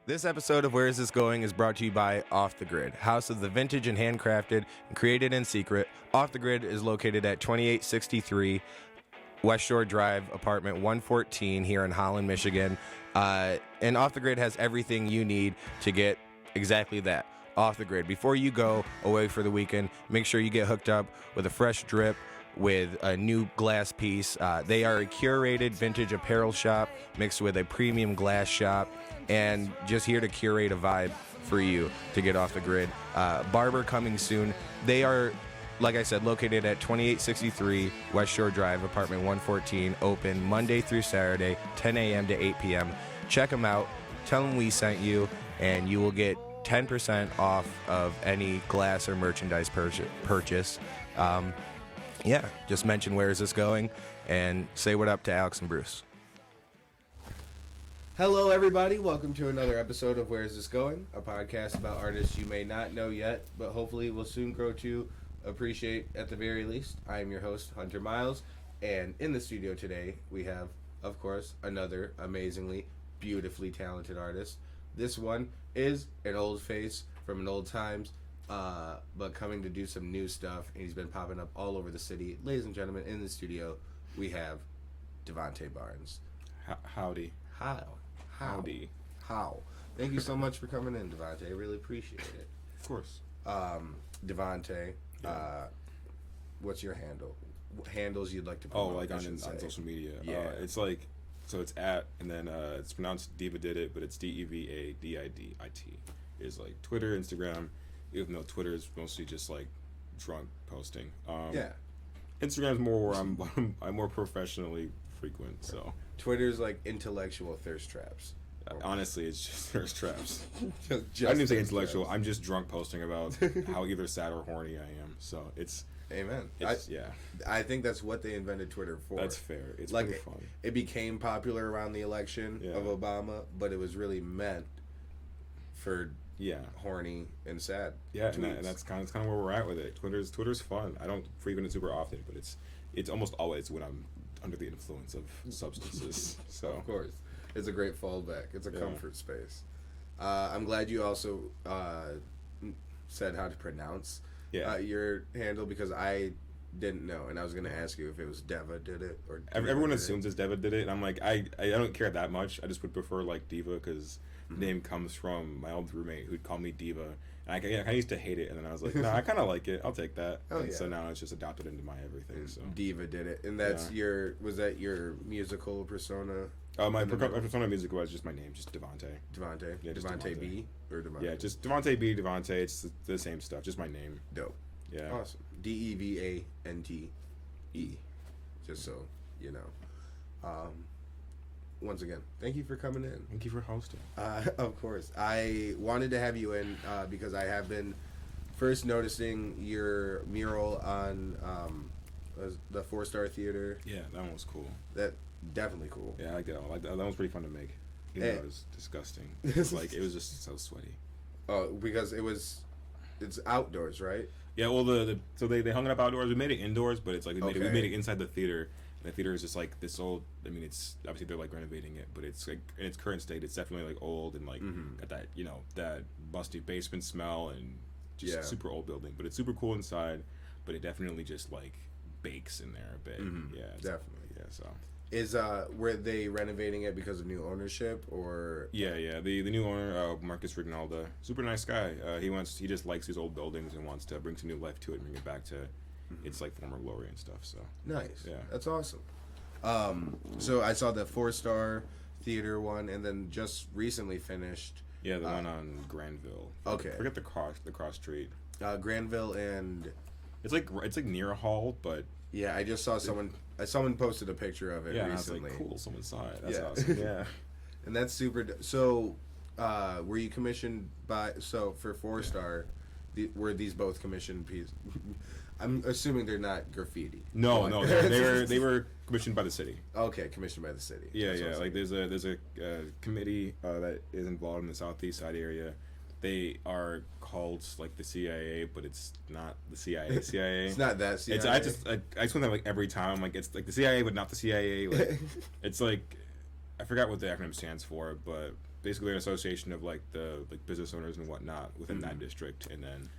This episode of Where Is This Going is brought to you by Off the Grid, house of the vintage and handcrafted and created in secret. Off the Grid is located at 2863 West Shore Drive, apartment 114 here in Holland, Michigan. And Off the Grid has everything you need to get exactly that, off the grid. Before you go away for the weekend, make sure you get hooked up with a fresh drip, with a new glass piece. They are a curated vintage apparel shop mixed with a premium glass shop, and just here to curate a vibe for you to get off the grid. Barber coming soon. They are, like I said, located at 2863 West Shore Drive, apartment 114, open Monday through Saturday, 10 a.m. to 8 p.m. Check them out. Tell them we sent you, and you will get 10% off of any glass or merchandise purchase. Yeah, just mention Where Is This Going, and say what up to Alex and Bruce. Hello, everybody. Welcome to another episode of Where Is This Going, a podcast about artists you may not know yet, but hopefully will soon grow to appreciate at the very least. I am your host, Hunter Miles, and in the studio today, we have, of course, another amazingly, beautifully talented artist. This one is an old face from an old times, but coming to do some new stuff, and he's been popping up all over the city. Ladies and gentlemen, in the studio, we have Devante Barnes. Howdy. Howdy. How? Thank you so much for coming in, Devante. I really appreciate it. Of course. Devante, what's your handle? Handles you'd like to promote? Oh, like on social media. Yeah. It's like, so it's at, and then it's pronounced Diva Did It, but it's DEVADIDIT. Is like Twitter, Instagram, even though Twitter is mostly just like drunk posting. Instagram's more where I'm more professionally frequent, so. Twitter's like intellectual thirst traps. Honestly, it's just thirst traps. just I didn't even say intellectual. Traps. I'm just drunk posting about how either sad or horny I am. So it's. Amen. Yeah. I think that's what they invented Twitter for. That's fair. It's like pretty fun. It became popular around the election of Obama, but it was really meant for horny and sad. Yeah, and that's kind of where we're at with it. Twitter's fun. I don't frequent it super often, but it's almost always when I'm under the influence of substances. So of course, it's a great fallback. It's a comfort space. I'm glad you also said how to pronounce your handle, because I didn't know, and I was going to ask you if it was Deva Did It or Diva everyone Did assumes it's Deva Did It, and I'm like, I don't care that much. I just would prefer like Diva, because the name comes from my old roommate who'd call me Diva, and I used to hate it, and then I was like, no, I kind of like it. I'll take that. So now it's just adopted into my everything. So Diva Did It, and that's was that your musical persona? My persona music was just my name, just Devante. Devante? Yeah, just Devante B? Or Devante? Yeah, just Devante B, Devante. It's the same stuff, just my name. Dope. Yeah. Awesome. DEVANTE. Just so you know. Once again, thank you for coming in. Thank you for hosting. Of course. I wanted to have you in because I have been first noticing your mural on the 4-Star Theater. Yeah, that one was cool. That definitely cool. Yeah, I like that. I like that. That was pretty fun to make. Even though it was disgusting. Like, it was just so sweaty. Oh, because it's outdoors, right? Yeah, well, so they hung it up outdoors. We made it indoors, but it's like we made it inside the theater. And the theater is just like this old. I mean, it's obviously they're like renovating it, but it's like in its current state, it's definitely like old and like got that that musty basement smell and just super old building. But it's super cool inside. But it definitely just like bakes in there a bit. Yeah, definitely. Yeah, so. Were they renovating it because of new ownership or? Yeah. The new owner, Marcus Rignalda, super nice guy. He just likes these old buildings and wants to bring some new life to it and bring it back to its like former glory and stuff. So nice. Yeah, that's awesome. So I saw the 4-Star Theater one, and then just recently finished. Yeah, the one on Grandville. Okay. Forget the cross street. Granville and. It's like near a hall, but. Yeah, I just saw someone posted a picture of it recently. And I was like, cool, someone saw it. That's awesome. Yeah. And that's super. So, were you commissioned for 4-Star? Were these both commissioned pieces? I'm assuming they're not graffiti. No, they were commissioned by the city. Okay, commissioned by the city. Yeah. Like there's a committee that is involved in the southeast side area. They are called like the CIA, but it's not the CIA. It's not that CIA. I explain that like every time. Like it's like the CIA, but not the CIA. Like it's like I forgot what the acronym stands for, but basically an association of like the business owners and whatnot within that district, and then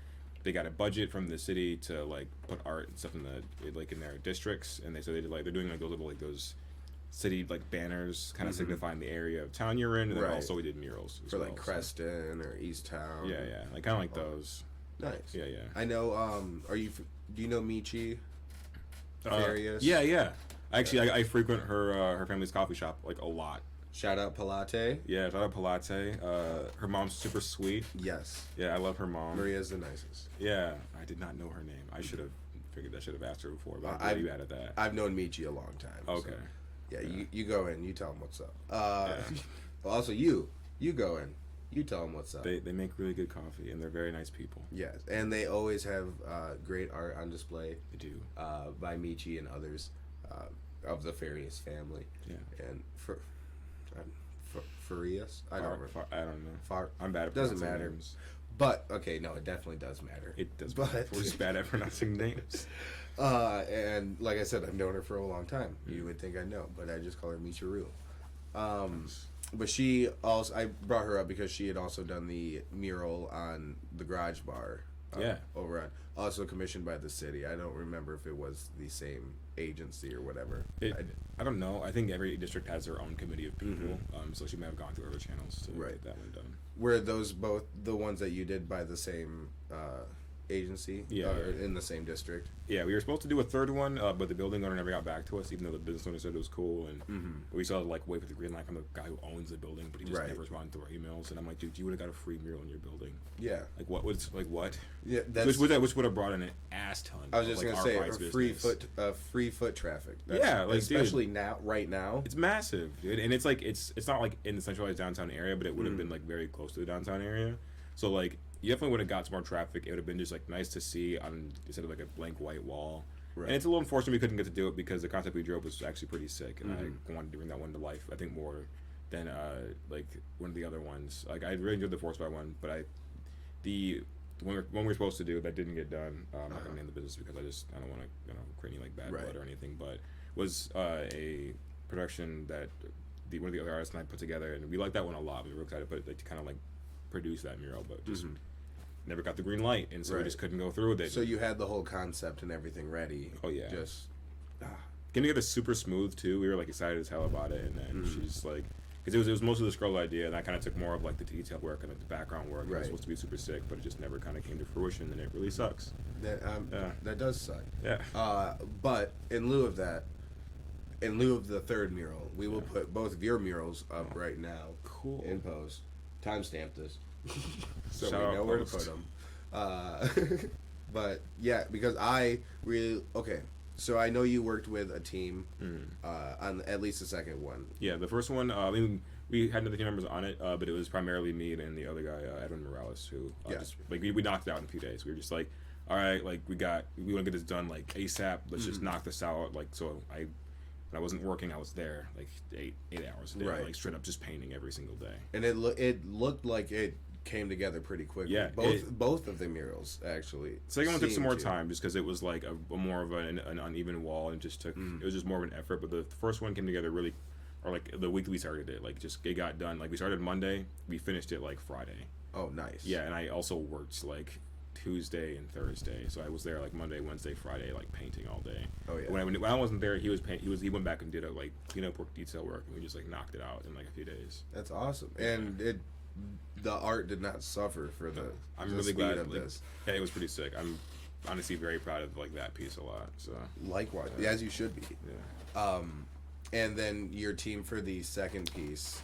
they got a budget from the city to like put art and stuff in their districts, and they're doing like those little like those city like banners kind of signifying the area of town you're in, and then also we did murals for like Creston or East Town. Yeah, like kind of like those. Nice. Yeah. I know. Do you know Michi? Farias? Yeah. Actually, I frequent her family's coffee shop like a lot. Shout out Palate. Yeah, shout out Palate. Her mom's super sweet. Yes. Yeah, I love her mom. Maria's the nicest. Yeah, I did not know her name. I should have figured I should have asked her before, but I'm glad you added that. I've known Michi a long time. Okay. So, yeah, you go in, you tell him what's up. Well, also you go in, you tell them what's up. They make really good coffee, and they're very nice people. Yes, and they always have great art on display. They do. By Michi and others of the Farias family. Yeah. And Farias? I don't know. I'm bad at doesn't pronouncing matter. names. But okay, no, it definitely does matter. It does. But we're just bad at pronouncing names. And like I said, I've known her for a long time. You would think I know, but I just call her Michiru. But she also, I brought her up because she had also done the mural on the garage bar. Over on, also commissioned by the city. I don't remember if it was the same agency or whatever. I don't know. I think every district has their own committee of people. So she may have gone through other channels to get that one done. Were those both the ones that you did by the same agency? Yeah. Or in the same district? Yeah, we were supposed to do a third one, but the building owner never got back to us, even though the business owner said it was cool. And we still had to like wait for the green light from the guy who owns the building, but he just never responded to our emails. And I'm like, dude, you would have got a free mural in your building. Yeah. Like what? What? Yeah, which would have brought in an ass ton. I was just like, gonna say free foot traffic. Like especially dude, right now. it's massive, dude. And it's like it's not like in the centralized downtown area, but it would have been like very close to the downtown area. So like you definitely would have got some more traffic. It would have been just like nice to see on instead of like a blank white wall. Right. And it's a little unfortunate we couldn't get to do it because the concept we drove was actually pretty sick, and I wanted to bring that one to life. I think more than like one of the other ones. Like I really enjoyed the Force by one, but one we were supposed to do that didn't get done. I'm not gonna name the business because I don't want to create any like bad blood or anything. But was a production that one of the other artists and I put together, and we liked that one a lot. We were excited, but like to kind of like produce that mural, but just never got the green light, and so we just couldn't go through with it. So you had the whole concept and everything ready. Oh yeah, just came together super smooth too. We were like excited as hell about it, and then she's like, because it was mostly the scroll idea, and I kind of took more of like the detail work and like, the background work. It was supposed to be super sick, but it just never kind of came to fruition, and it really sucks. That does suck. Yeah. But in lieu of that, in lieu of the third mural, we will put both of your murals up right now. Cool. In post. Timestamp this. So Shout we out know where to post. put them. But yeah, because I really so I know you worked with a team on at least the second one. Yeah, the first one. I mean, we had other team members on it, but it was primarily me and the other guy, Edwin Morales, who just like we knocked it out in a few days. We were just like, all right, like we want to get this done like ASAP. Let's just knock this out. Like so, when I wasn't working, I was there like 8 hours a day, like straight up just painting every single day. And it looked like it came together pretty quickly. Yeah, both of the murals actually. Second one took some more time just because it was like a more of an uneven wall, and just took it was just more of an effort. But the first one came together really, or like the week that we started it, like just it got done. Like we started Monday, we finished it like Friday. Oh, nice. Yeah, and I also worked like Tuesday and Thursday, so I was there like Monday, Wednesday, Friday, like painting all day. Oh yeah. When I wasn't there, he went back and did a like cleanup work, detail work, and we just like knocked it out in like a few days. That's awesome, and the art did not suffer for the. I'm really glad of this. Yeah, it was pretty sick. I'm honestly very proud of like that piece a lot. So likewise, as you should be. Yeah. And then your team for the second piece,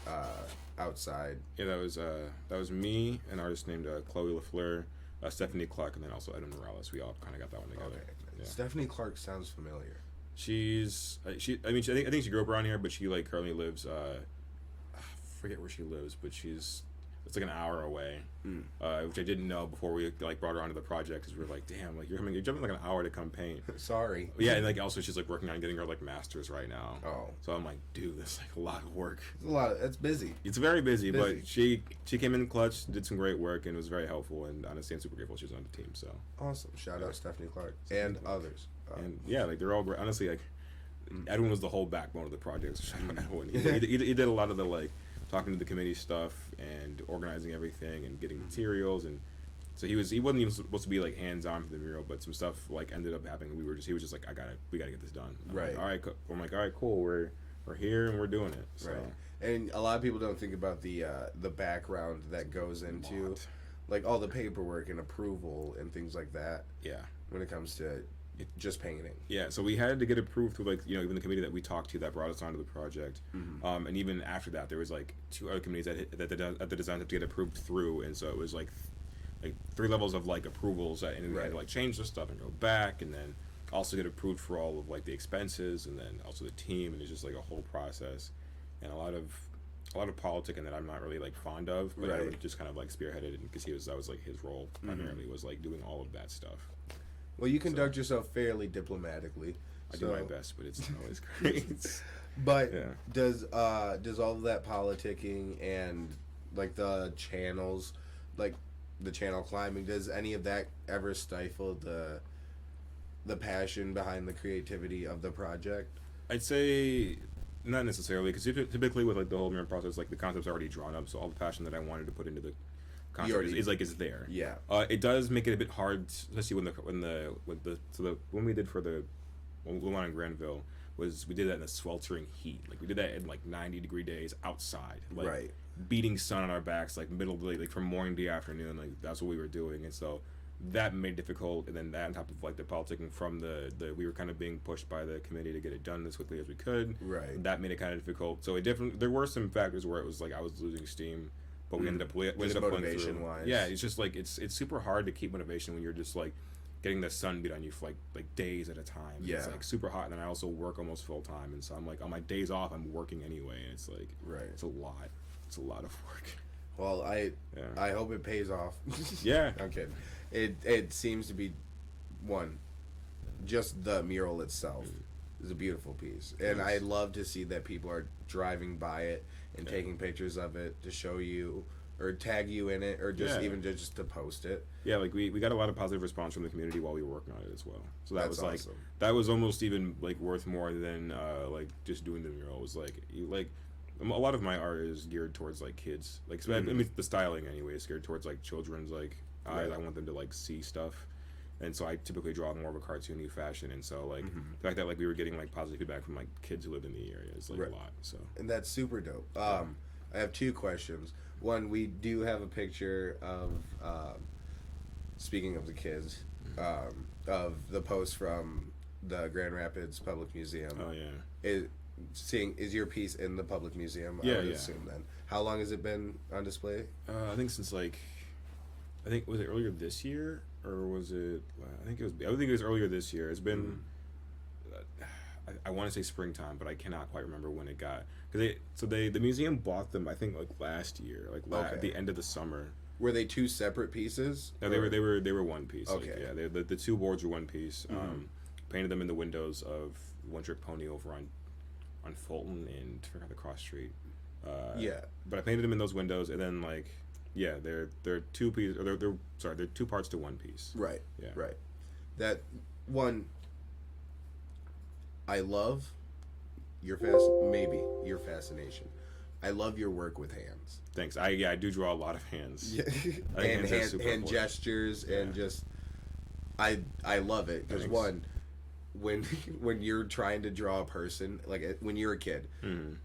outside. Yeah, that was me, an artist named Chloe Lafleur, Stephanie Clark, and then also Edwin Morales. We all kind of got that one together. Okay. Yeah. Stephanie Clark sounds familiar. I think she grew up around here, but she like currently lives. I forget where she lives, but it's like an hour away, which I didn't know before we like brought her onto the project, because we were like, damn, like you're jumping like an hour to come paint. Sorry. Yeah, and like also she's like working on getting her like master's right now. Oh. So I'm like, dude, that's like a lot of work. It's busy. It's very busy, but she came in clutch, did some great work, and was very helpful. And honestly, I'm super grateful she was on the team. So awesome. Shout out Stephanie Clark and others. And yeah, like they're all great. Honestly, like Edwin was the whole backbone of the project. So shout out Edwin. He did a lot of the like talking to the committee stuff and organizing everything and getting materials. And so he wasn't even supposed to be like hands on for the mural, but some stuff like ended up happening. He was just like, we gotta get this done. I'm Right. Like, all right. I'm like, all right, cool. We're here and we're doing it. So. Right. And a lot of people don't think about the background that goes into like all the paperwork and approval and things like that. Yeah. When it comes to just painting. Yeah, so we had to get approved through, like, you know, even the committee that we talked to that brought us onto the project. And even after that, there was, like, 2 other committees that the design had to get approved through. And so it was, like 3 levels of, like, approvals. And we had to, like, change the stuff and go back. And then also get approved for all of, like, the expenses. And then also the team. And it's just, like, a whole process. And a lot of politicking that I'm not really, like, fond of. But I would just kind of, like, spearheaded it because that was, like, his role primarily was, like, doing all of that stuff. Well, you conduct yourself fairly diplomatically. I do my best, but it's not always great. But does all of that politicking and like the channels, like the channel climbing, does any of that ever stifle the passion behind the creativity of the project? I'd say not necessarily, because typically with like the whole mural process, like the concept's already drawn up, so all the passion that I wanted to put into the concept is there. Yeah. It does make it a bit hard, especially when we did for the one in Grandville was we did that in the sweltering heat. Like we did that in like 90-degree days outside, like beating sun on our backs, like middle of the day, like from morning to afternoon. Like that's what we were doing, and so that made it difficult. And then that on top of like the politicking from the we were kind of being pushed by the committee to get it done as quickly as we could. Right. That made it kind of difficult. So there were some factors where it was like I was losing steam. But we ended up going through. Wise. Yeah, it's just like it's super hard to keep motivation when you're just like getting the sun beat on you for like days at a time. Yeah. It's like super hot, and then I also work almost full time, and so I'm like on my days off I'm working anyway, and it's like it's a lot. It's a lot of work. Well, I hope it pays off. Yeah. I'm kidding. It seems to be just the mural itself is a beautiful piece, and I love to see that people are driving by it and taking pictures of it to show you or tag you in it or just even just to post it. Yeah, like we got a lot of positive response from the community while we were working on it as well. So that was like awesome. That was almost even like worth more than like just doing the mural. It was like a lot of my art is geared towards like kids. Like I mean the styling anyway is geared towards like children's like eyes. I want them to like see stuff. And so I typically draw more of a cartoony fashion, and so like the fact that like we were getting like positive feedback from like kids who lived in the area is like a lot. So and that's super dope. I have 2 questions. One, we do have a picture of speaking of the kids, of the post from the Grand Rapids Public Museum. Oh yeah. Is your piece in the public museum? Yeah, I would assume then. How long has it been on display? I think since was it earlier this year? Or was it? I think it was earlier this year. It's been. I want to say springtime, but I cannot quite remember when it got. The museum bought them. I think like last year, at the end of the summer. Were they 2 separate pieces? No, they were one piece. Okay. Like, the 2 boards were one piece. Painted them in the windows of One Trick Pony over on Fulton and the cross street. But I painted them in those windows, and then like. Yeah, they're 2 pieces. Or they're 2 parts to 1 piece. Right. Yeah. Right. That one. I love your fascination. I love your work with hands. Thanks. I do draw a lot of hands. Yeah. And hand gestures and just. I love it because when you're trying to draw a person like when you're a kid,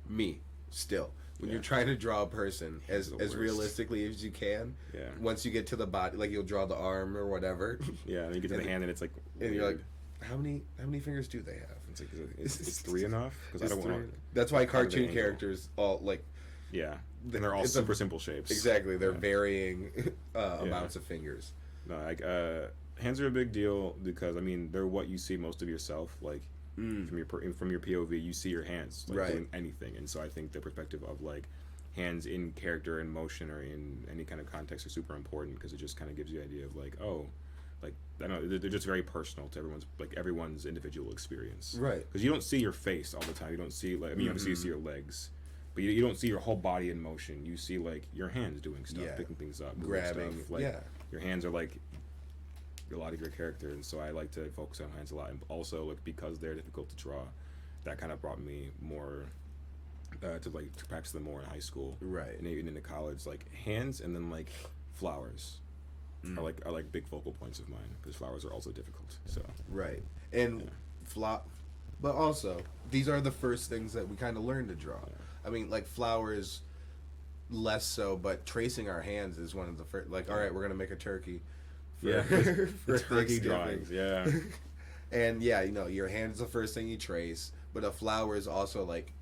me still. When you're trying to draw a person as realistically as you can, once you get to the body, like you'll draw the arm or whatever. Yeah, and you get to the hand, and it's like, and you're like, how many fingers do they have? It's like, is 3 enough? Because I don't want. That's why cartoon characters all like. Yeah, and they're all super simple shapes. Exactly, they're varying amounts of fingers. No, like hands are a big deal because I mean they're what you see most of yourself, like. From your POV, you see your hands doing anything, and so I think the perspective of like hands in character and motion or in any kind of context are super important because it just kind of gives you an idea of like I know they're just very personal to everyone's individual experience, right? Because you don't see your face all the time. You don't see you obviously you see your legs, but you don't see your whole body in motion. You see like your hands doing stuff, picking things up, grabbing stuff. Your hands are like. A lot of your character, and so I like to focus on hands a lot, and also like because they're difficult to draw, that kind of brought me more to practice them more in high school, Right. and even into college. Like hands and then like flowers are like big focal points of mine because flowers are also difficult. So Right. And but also these are the first things that we kind of learn to draw. I mean, like flowers less so, but tracing our hands is one of the first. Like, all right, we're gonna make a turkey. For, for turkey Thanksgiving. drawings, yeah. And yeah, you know, your hand is the first thing you trace, but a flower is also like,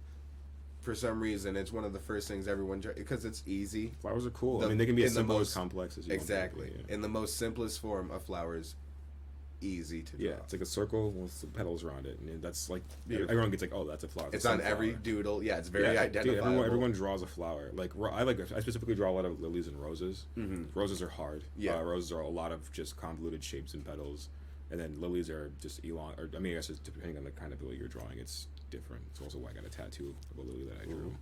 for some reason, it's one of the first things everyone because it's easy. Flowers are cool. I mean, they can be as simple as complex as you exactly. want them to be, In the most simplest form, a flower is easy to draw. Yeah, it's like a circle with some petals around it, and that's like Beautiful. everyone gets like, oh, that's a flower. It's on every doodle. Yeah, it's very identifiable. Dude, everyone draws a flower. Like I specifically draw a lot of lilies and roses. Mm-hmm. Roses are hard. Yeah, roses are a lot of just convoluted shapes and petals, and then lilies are just elong. Or I mean, I guess it's depending on the kind of lily you're drawing, it's different. It's also why I got a tattoo of a lily that I drew.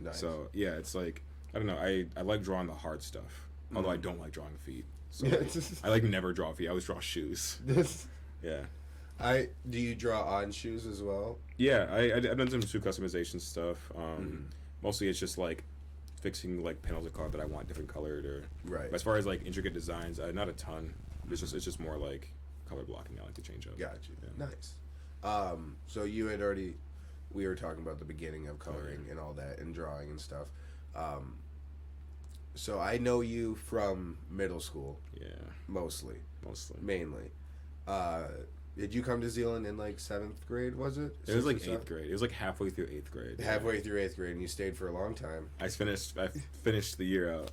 Nice. So yeah, it's like I don't know. I like drawing the hard stuff, although I don't like drawing feet. So I like never draw feet. I always draw shoes. Yeah. Do you draw on shoes as well? Yeah, I've done some shoe customization stuff. Mostly it's just like fixing like panels of card that I want different colored or right. As far as like intricate designs, not a ton. It's just more like color blocking. I like to change up. Gotcha. Yeah. Nice. So you had already we were talking about the beginning of coloring and all that and drawing and stuff. So I know you from middle school. Yeah. Mostly. Mainly. Did you come to Zeeland in like 7th grade, was it? It was like 8th grade. It was like halfway through 8th grade. Halfway through 8th grade, and you stayed for a long time. I finished the year out.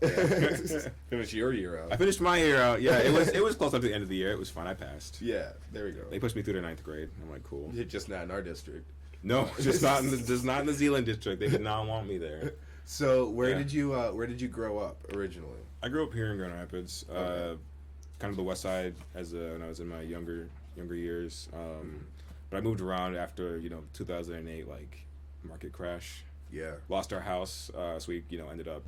Finished your year out. I finished my year out. Yeah, it was close up to the end of the year. It was fine. I passed. Yeah, there we go. They pushed me through to 9th grade. I'm like, cool. Just not in our district. No, just not in the Zeeland district. They did not want me there. So where did you grow up originally? I grew up here in Grand Rapids, kind of the west side when I was in my younger years. But I moved around after 2008 like market crash. Yeah. Lost our house, so we ended up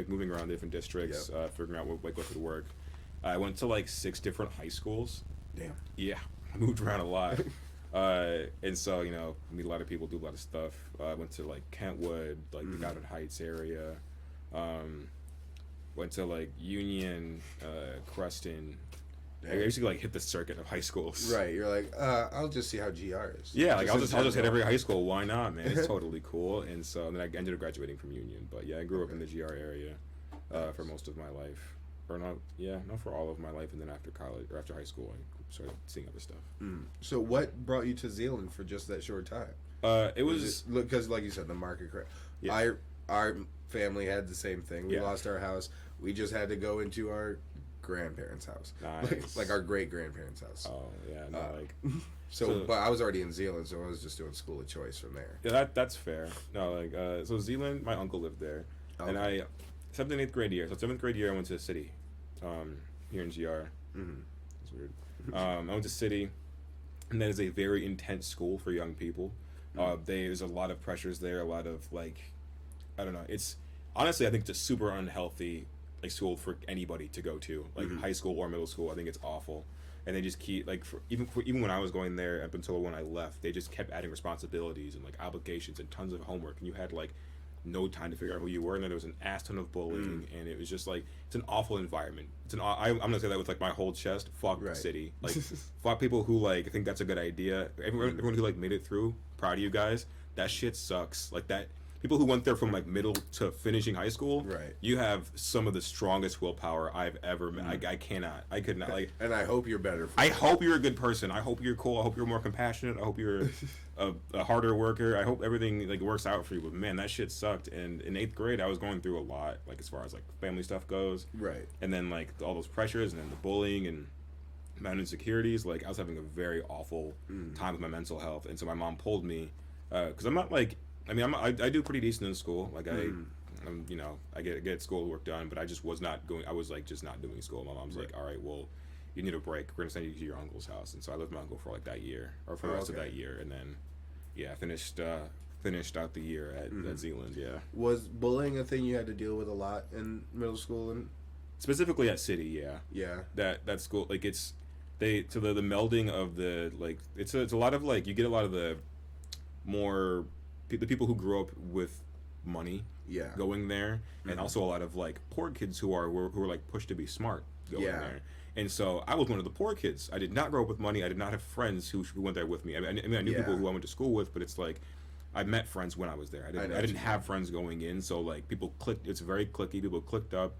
moving around different districts, figuring out what could work. I went to like 6 different high schools. Damn. Yeah, I moved around a lot. And so, meet a lot of people, do a lot of stuff. I went to like Kentwood, like the Goddard Heights area. Went to like Union, Creston. I basically like hit the circuit of high schools. Right, you're like, I'll just see how GR is. Yeah, like I'll just hit every high school. Why not, man? It's totally cool. And so then I ended up graduating from Union. But yeah, I grew up in the GR area for most of my life. Or not for all of my life. And then after college or after high school, I started seeing other stuff. So what brought you to Zeeland for just that short time? It was because, like you said, the market crash. Yeah. Our family had the same thing. We lost our house. We just had to go into our grandparents' house. Nice. like our great grandparents' house. Oh yeah, no, so but I was already in Zeeland, so I was just doing school of choice from there. Yeah, that's fair. No, so Zeeland, my uncle lived there, and I 7th and 8th grade year. So 7th grade year, I went to the city, here in GR. That's weird. I went to city, and that is a very intense school for young people. There's a lot of pressures there, a lot of like, I don't know. It's honestly, I think it's a super unhealthy school for anybody to go to, like high school or middle school. I think it's awful, and they just keep like even when I was going there up until when I left, they just kept adding responsibilities and like obligations and tons of homework, and you had like no time to figure out who you were, and then there was an ass ton of bullying, and it was just like it's an awful environment. I'm gonna say that with like my whole chest. Fuck the city, like fuck people who like think that's a good idea. Everyone who like made it through, proud of you guys. That shit sucks. Like that. People who went there from like middle to finishing high school, right? You have some of the strongest willpower I've ever met. I could not like. And I hope you're better. I hope you're a good person. I hope you're cool. I hope you're more compassionate. I hope you're a harder worker. I hope everything like works out for you. But man, that shit sucked. And in 8th grade, I was going through a lot, like as far as like family stuff goes. Right. And then like all those pressures, and then the bullying and my insecurities. Like I was having a very awful time with my mental health. And so my mom pulled me because I'm not like. I mean, I do pretty decent in school. Like I get schoolwork done, but I just was not going. I was like just not doing school. My mom's like, all right, well, you need a break. We're gonna send you to your uncle's house. And so I lived with my uncle for like that year, or for the rest of that year, and then finished out the year at Zeeland. Yeah. Was bullying a thing you had to deal with a lot in middle school and specifically at City? Yeah. Yeah. That school the melding of the like it's a lot of like you get a lot of the more the people who grew up with money Yeah. going there, and also a lot of like poor kids who are like pushed to be smart going there. And so I was one of the poor kids. I did not grow up with money. I did not have friends who went there with me. I mean, I knew people who I went to school with, but it's like I met friends when I was there. I didn't have friends going in, so like people clicked. It's very clicky. People clicked up.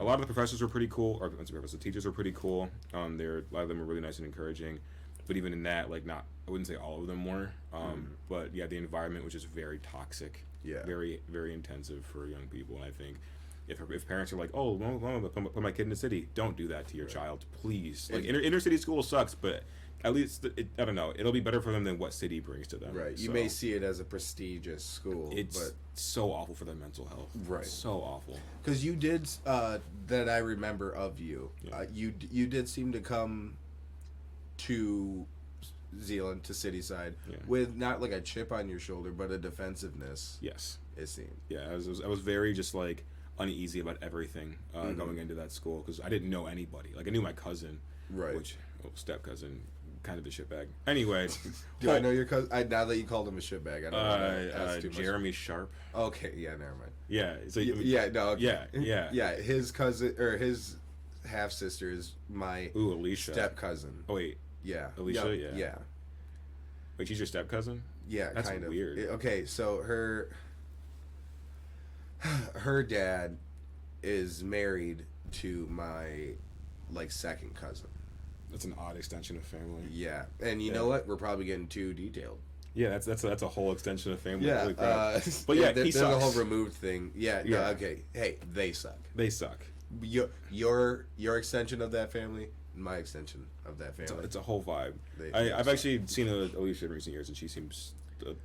A lot of the professors were pretty cool, or the teachers were pretty cool. A lot of them were really nice and encouraging. But even in that, like I wouldn't say all of them were. But yeah, the environment was just very toxic. Yeah. Very, very intensive for young people. And I think if parents are like, oh, well, put my kid in the city, don't do that to your child, please. Like inner city school sucks, but at least I don't know. It'll be better for them than what city brings to them. Right. You may see it as a prestigious school, it's so awful for their mental health. Right. So awful. Because you did that I remember of you. You did seem to come to Zeeland, to Cityside, with not like a chip on your shoulder, but a defensiveness. Yes. It seemed. Yeah, I was very just like uneasy about everything going into that school because I didn't know anybody. Like I knew my cousin, which step cousin, kind of a shitbag. Anyway, do I know your cousin? Now that you called him a shitbag, I don't know. Jeremy Sharp. Okay, yeah, never mind. Yeah, so yeah. His cousin or his half sister is my Alicia step cousin. Oh wait, yeah, Alicia, yeah. Wait, she's your step cousin? Yeah, that's kind of weird. Okay, so her dad is married to my like second cousin. That's an odd extension of family. Yeah, and you know what? We're probably getting too detailed. Yeah, that's a whole extension of family. Yeah, but yeah, there's a whole removed thing. Yeah, yeah. No, okay. Hey, they suck. They suck. Your extension of that family, my extension of that family. It's a whole vibe. I've actually seen Alicia in recent years, and she seems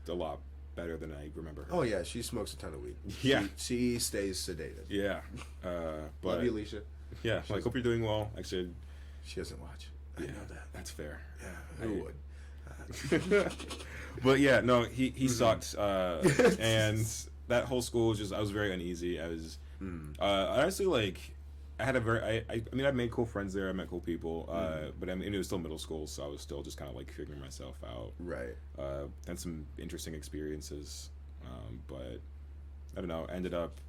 a lot better than I remember her. Oh yeah, she smokes a ton of weed. Yeah, she stays sedated. Yeah, but love you, Alicia. Yeah, I hope you're doing well. Actually, she doesn't watch. I know that. That's fair. Yeah, who would? But yeah, no, he sucked, and that whole school was just I was very uneasy. I was honestly like I had a very I mean I made cool friends there. I met cool people, but I mean it was still middle school, so I was still just kind of like figuring myself out. Right. Had some interesting experiences, but I don't know. Ended up,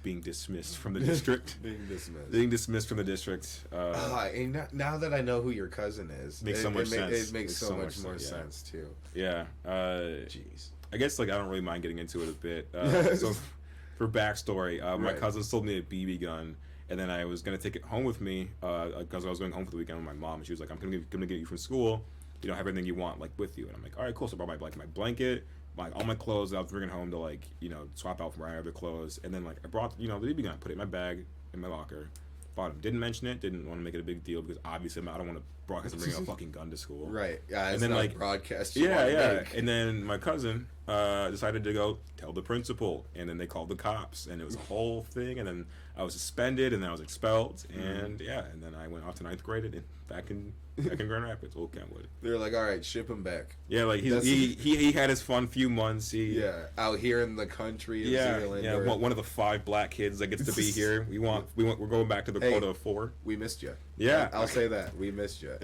being dismissed from the district. Being dismissed from the district. Now that I know who your cousin is, makes so much sense. It makes so much more sense too. Yeah. Jeez. I guess like I don't really mind getting into it a bit. So for backstory, my cousin sold me a BB gun, and then I was gonna take it home with me because I was going home for the weekend with my mom, and she was like, "I'm gonna get you from school. You know, have everything you want like with you." And I'm like, "All right, cool." So I brought my blanket. All my clothes I was bringing home to like swap out for my other clothes, and then like I brought the BB gun, put it in my bag in my locker, bought him. Didn't mention it, didn't want to make it a big deal because obviously I don't want to broadcast and bring a fucking gun to school. Right. Yeah. And then like broadcast. Yeah. And then my cousin decided to go tell the principal, and then they called the cops, and it was a whole thing. And then I was suspended, and then I was expelled, and and then I went off to 9th grade and back in Grand Rapids, Old Kentwood. They're like, all right, ship him back. Yeah, like he had his fun few months. Out here in the country. Zeeland, one of the 5 black kids that gets to be here. We're going back to the quota of 4. We missed you. Yeah, I'll say that we missed you.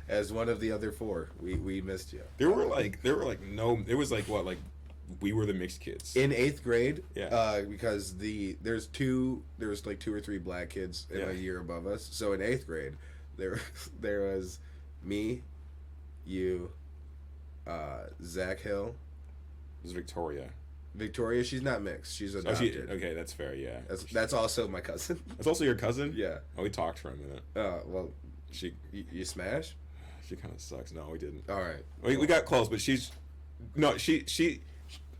As one of the other 4, we missed you. There was like we were the mixed kids in 8th grade. Because there was 2 or 3 black kids in a year above us. So in 8th grade, there was me, you, Zach Hill. It was Victoria. Victoria, she's not mixed. She's adopted. Okay, that's fair. Yeah, that's also my cousin. That's also your cousin. Yeah. Oh, we talked for a minute. Well, you smash. She kind of sucks. No, we didn't. All right. We got close, but she.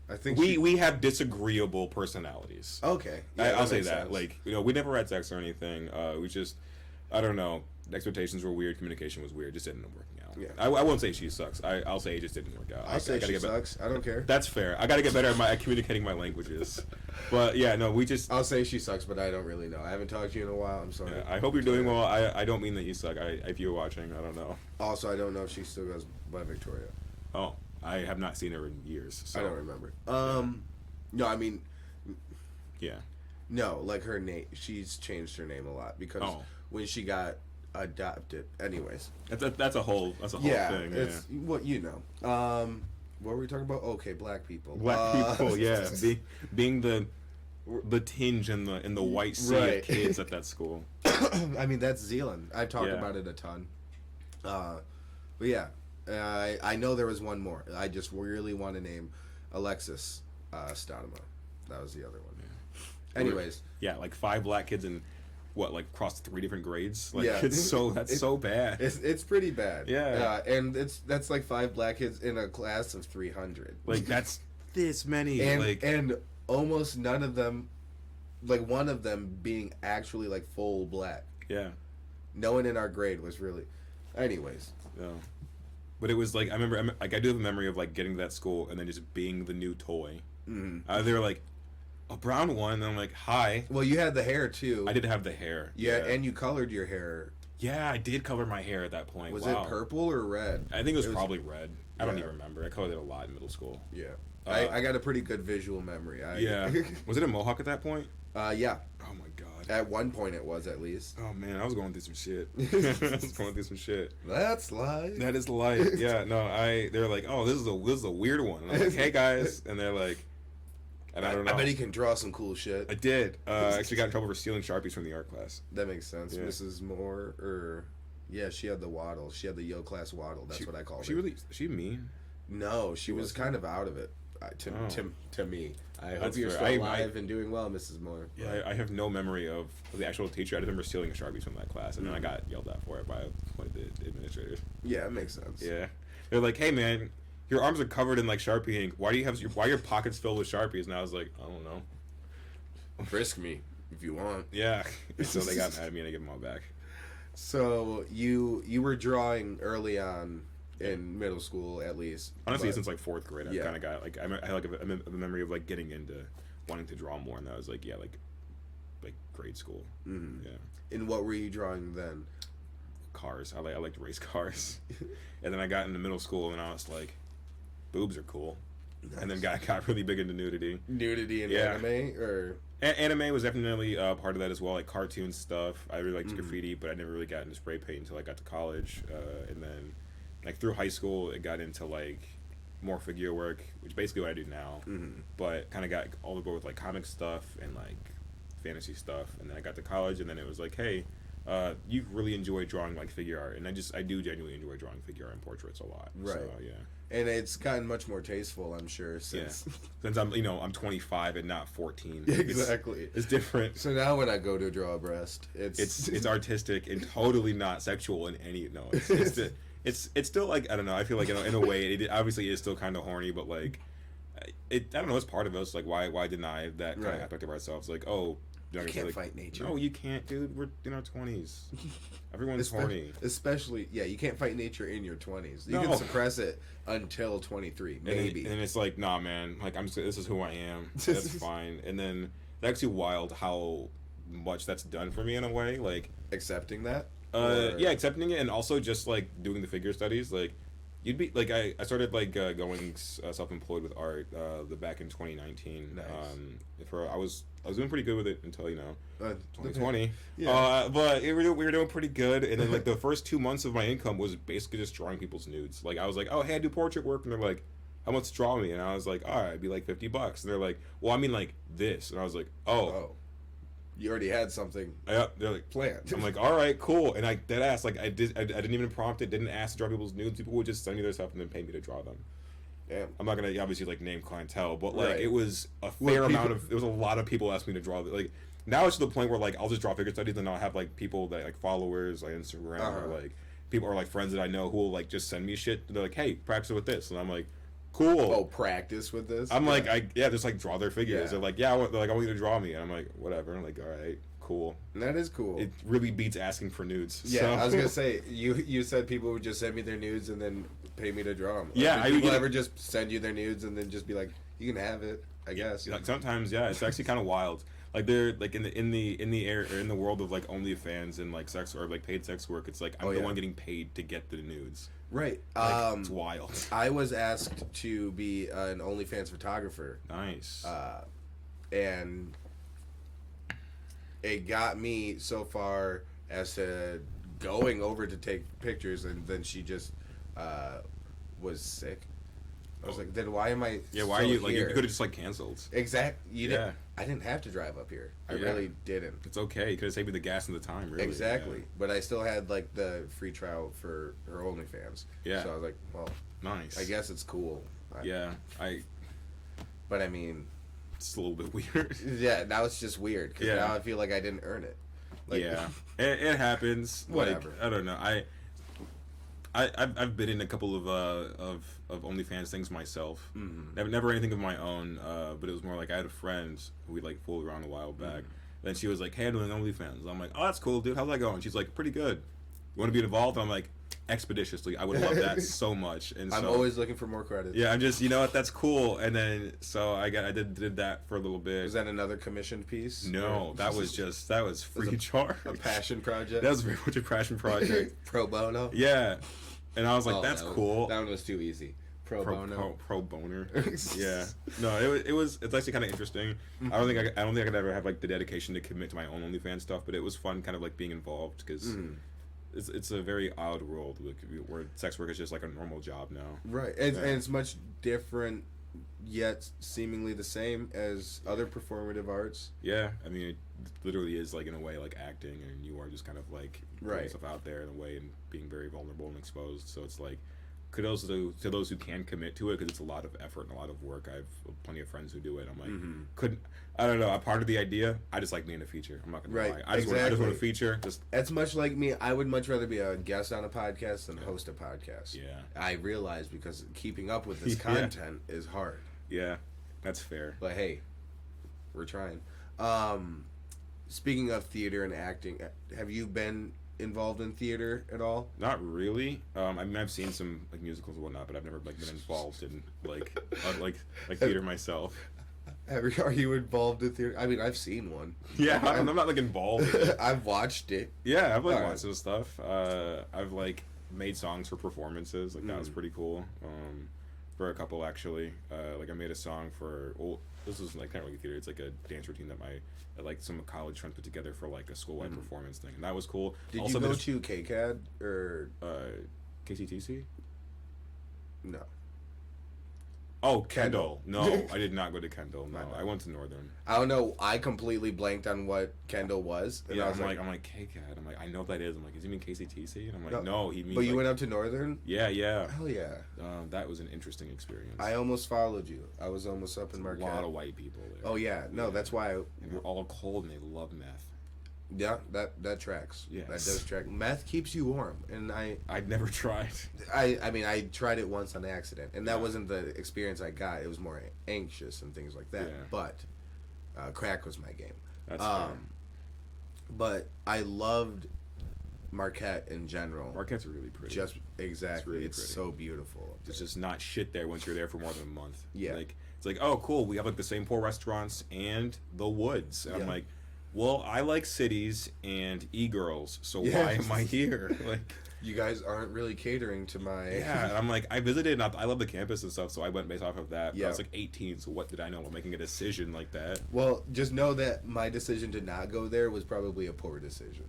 I think we have disagreeable personalities. Okay. Yeah, I'll say that. Sense. Like we never had sex or anything. We just, I don't know. Expectations were weird. Communication was weird. Just didn't end up working out. Yeah. I won't say she sucks. I'll say it just didn't work out. I'll say she sucks. I don't care. That's fair. I got to get better at communicating my languages. But yeah, no, we just. I'll say she sucks, but I don't really know. I haven't talked to you in a while. I'm sorry. Yeah, I hope you're doing well. I don't mean that you suck. If you're watching, I don't know. Also, I don't know if she still goes by Victoria. Oh, I have not seen her in years. So. I don't remember. No, I mean. Yeah. No, like her name. She's changed her name a lot because when she got adopted. Anyways, that's a whole thing. It's what you know. What were we talking about? Okay, black people. Black people, yeah, being the tinge in the white sea of kids at that school. I mean, that's Zeeland. I've talked about it a ton. But yeah, I know there was one more. I just really want to name Alexis Stanima. That was the other one. Yeah. Anyways. Yeah, like 5 black kids and like across 3 different grades. Like that's so bad. It's pretty bad. Yeah. And that's like 5 black kids in a class of 300. Like that's this many. And almost none of them, like one of them being actually like full black. Yeah. No one in our grade was really. Anyways. Yeah. But it was like I remember, like I do have a memory of like getting to that school and then just being the new toy. Mm-hmm. They were like, a brown one, and I'm like, hi. Well, you had the hair too. I did have the hair. Yeah, and you colored your hair. Yeah, I did color my hair at that point. Was it purple or red? I think it was probably red. I don't even remember. I colored it a lot in middle school. Yeah. I got a pretty good visual memory. Yeah. Was it a mohawk at that point? Yeah. Oh my god. At one point it was, at least. Oh man, I was going through some shit. That's life. That is life. Yeah, no, they're like, oh, this is a weird one. And I'm like, hey guys, and they're like, and I don't know. I bet he can draw some cool shit. I did. Actually got in trouble for stealing Sharpies from the art class. That makes sense. Yeah. Mrs. Moore, yeah, she had the waddle. She had the Yo class waddle. That's what I called her. Was she mean? No, she was kind of out of it. To me. I hope you're fair. still alive and doing well, Mrs. Moore. Yeah, I have no memory of the actual teacher. I just remember stealing Sharpies from that class, and then I got yelled at for it by one of the administrators. Yeah, it makes sense. Yeah, they're like, "Hey, man, your arms are covered in like Sharpie ink. Why are your pockets filled with Sharpies?" And I was like, "I don't know. Frisk me if you want." Yeah. So they got mad at me and I gave them all back. So you were drawing early on. In middle school, at least. Honestly, since like 4th grade, I kind of got like I had like a memory of like getting into wanting to draw more, and that was like like grade school. Mm-hmm. Yeah. And what were you drawing then? Cars. I liked race cars, and then I got into middle school, and I was like, boobs are cool, nice. And then got really big into nudity. Nudity and anime, or anime was definitely part of that as well, like cartoon stuff. I really liked graffiti, but I never really got into spray paint until I got to college, and then. Like through high school, it got into like more figure work, which is basically what I do now. Mm-hmm. But kind of got all the way with like comic stuff and like fantasy stuff. And then I got to college, and then it was like, hey, you really enjoy drawing like figure art, and I do genuinely enjoy drawing figure art and portraits a lot. Right. So, yeah. And it's gotten much more tasteful, I'm sure, since since I'm 25 and not 14. Exactly. It's different. So now when I go to draw a breast, it's artistic and totally not sexual in any It's still like I don't know. I feel like in a way it obviously is still kind of horny, but like I don't know. It's part of us. Like why deny that kind of aspect of ourselves? Like you can't fight nature. No, you can't, dude. We're in our 20s. Everyone's horny. Especially you can't fight nature in your 20s. You can suppress it until 23, maybe. And it's like nah, man. Like this is who I am. That's fine. And then it's actually wild how much that's done for me in a way. Like accepting that. Accepting it, and also just like doing the figure studies. Like you'd be like I started like going self-employed with art back in 2019. Nice. I was doing pretty good with it until 2020. Yeah. But we were doing pretty good, and then like the first 2 months of my income was basically just drawing people's nudes. Like I was like, oh hey, I do portrait work, and they're like, how much to draw me? And I was like, all right, it'd be like $50. And they're like, well, I mean like this, and I was like, oh. You already had something. Yeah, they're like planned. I'm like, all right, cool. And I dead ass like I didn't even prompt it, didn't ask to draw people's nudes. People would just send me their stuff and then pay me to draw them. Damn. I'm not gonna obviously like name clientele, but like it was a fair amount of. There was a lot of people asking me to draw. Like now it's to the point where like I'll just draw figure studies and I'll have like people that like followers like Instagram or like people or like friends that I know who will like just send me shit. They're like, hey, practice with this, and I'm like. Cool. Oh, practice with this? I'm like, just like draw their figures. They're like, I want you to draw me, and I'm like, whatever. I'm like, all right. Cool. That is cool. It really beats asking for nudes. Yeah, so. I was gonna say you said people would just send me their nudes and then pay me to draw them. Yeah, people ever just send you their nudes and then just be like, you can have it, I guess. Like sometimes, it's actually kind of wild. Like they're like in the air or in the world of like OnlyFans and like sex or like paid sex work. It's like I'm the one getting paid to get the nudes. Right. Like, it's wild. I was asked to be an OnlyFans photographer. Nice. And it got me so far as to going over to take pictures, and then she just was sick. I was like, then why am I? Yeah, why still are you like? You here? could have just like canceled. Exactly. You didn't. I didn't have to drive up here. I really didn't. It's okay. You could have saved me the gas and the time. Really. Exactly. Yeah. But I still had like the free trial for her OnlyFans. Yeah. So I was like, well, nice. I guess it's cool. But I mean, it's a little bit weird. Yeah. Now it's just weird because now I feel like I didn't earn it. Like, it happens. Whatever. Like, I don't know. I've been in a couple of OnlyFans things myself. Mm-hmm. Never anything of my own, but it was more like I had a friend who we like fooled around a while back. Then she was like, "Hey, I'm doing OnlyFans." I'm like, "Oh, that's cool, dude. How's that going?" She's like, "Pretty good. You want to be involved?" I'm like, "Expeditiously. I would love that so much." And I'm always looking for more credits. Yeah, I'm just, you know what, that's cool. And then so I did that for a little bit. Was that another commissioned piece? No, that was free charge. A passion project. That was very much a passion project. Pro bono. Yeah, and I was like, that's cool. That one was too easy. Pro boner. Yeah. No, it's actually kind of interesting. I don't think I could ever have like the dedication to commit to my own OnlyFans stuff, but it was fun kind of like being involved because it's a very odd world where sex work is just like a normal job now. Right, and it's much different, yet seemingly the same as other performative arts. Yeah, I mean, it literally is like in a way like acting, and you are just kind of like putting yourself out there in a way and being very vulnerable and exposed. So it's like kudos to those who can commit to it because it's a lot of effort and a lot of work. I have plenty of friends who do it. I'm like, I don't know. I'm part of the idea. I just like being a feature. I'm not gonna lie. I just want a feature. That's much like me. I would much rather be a guest on a podcast than host a podcast. Yeah. I realize because keeping up with this content is hard. Yeah, that's fair. But hey, we're trying. Speaking of theater and acting, have you been involved in theater at all? Not really. I mean, I've seen some like musicals and whatnot, but I've never like been involved in like theater myself. Are you involved in theater? I mean, I've seen one. Yeah, I'm not like involved in it. I've watched it. Yeah, I've like watched some stuff. I've like made songs for performances. Like that was pretty cool. For a couple actually. Like I made a song for this was like not really theater. It's like a dance routine that like some college friends put together for like a school-wide performance thing, and that was cool. Did also, you go to KCAD or KCTC? No. Oh, Kendall. No, I did not go to Kendall. No, I went to Northern. I don't know. I completely blanked on what Kendall was. And I was like, KCAD. I'm like, I know what that is. I'm like, is he mean KCTC? And I'm like, no, he means. But you went up to Northern? Yeah. Hell yeah. That was an interesting experience. I almost followed you. I was almost up in Marquette. A lot of white people there. Oh yeah, no, that's why. And they're all cold and they love meth. Yeah, that tracks. Yes. That does track. Meth keeps you warm, and I'd never tried. I mean, I tried it once on accident, and that wasn't the experience I got. It was more anxious and things like that. Yeah. But crack was my game. That's fair. But I loved Marquette in general. Marquette's really pretty. Just exactly. It's really so beautiful. There's just not shit there once you're there for more than a month. Yeah. Like it's like, oh cool, we have like the same 4 restaurants and the woods. And I'm like, well, I like cities and e-girls, so why am I here? Like, you guys aren't really catering to my... Yeah, and I'm like, I visited, and I love the campus and stuff, so I went based off of that. But I was like 18, so what did I know about making a decision like that? Well, just know that my decision to not go there was probably a poor decision.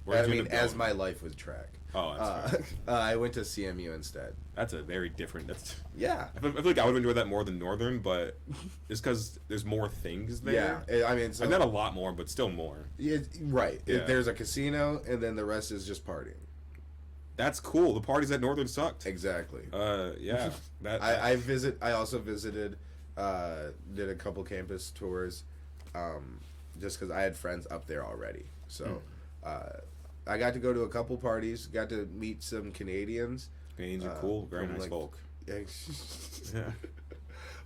I mean, as my life was track. Oh, that's fair. I went to CMU instead. That's a very different... Yeah. I feel like I would enjoy that more than Northern, but it's because there's more things there. Yeah, I mean... not a lot more, but still more. Right. Yeah. There's a casino, and then the rest is just partying. That's cool. The parties at Northern sucked. Exactly. Yeah. I also visited, did a couple campus tours, just because I had friends up there already. So, I got to go to a couple parties, got to meet some Canadians. Canadians are cool. Very nice folk. Yeah. Yeah.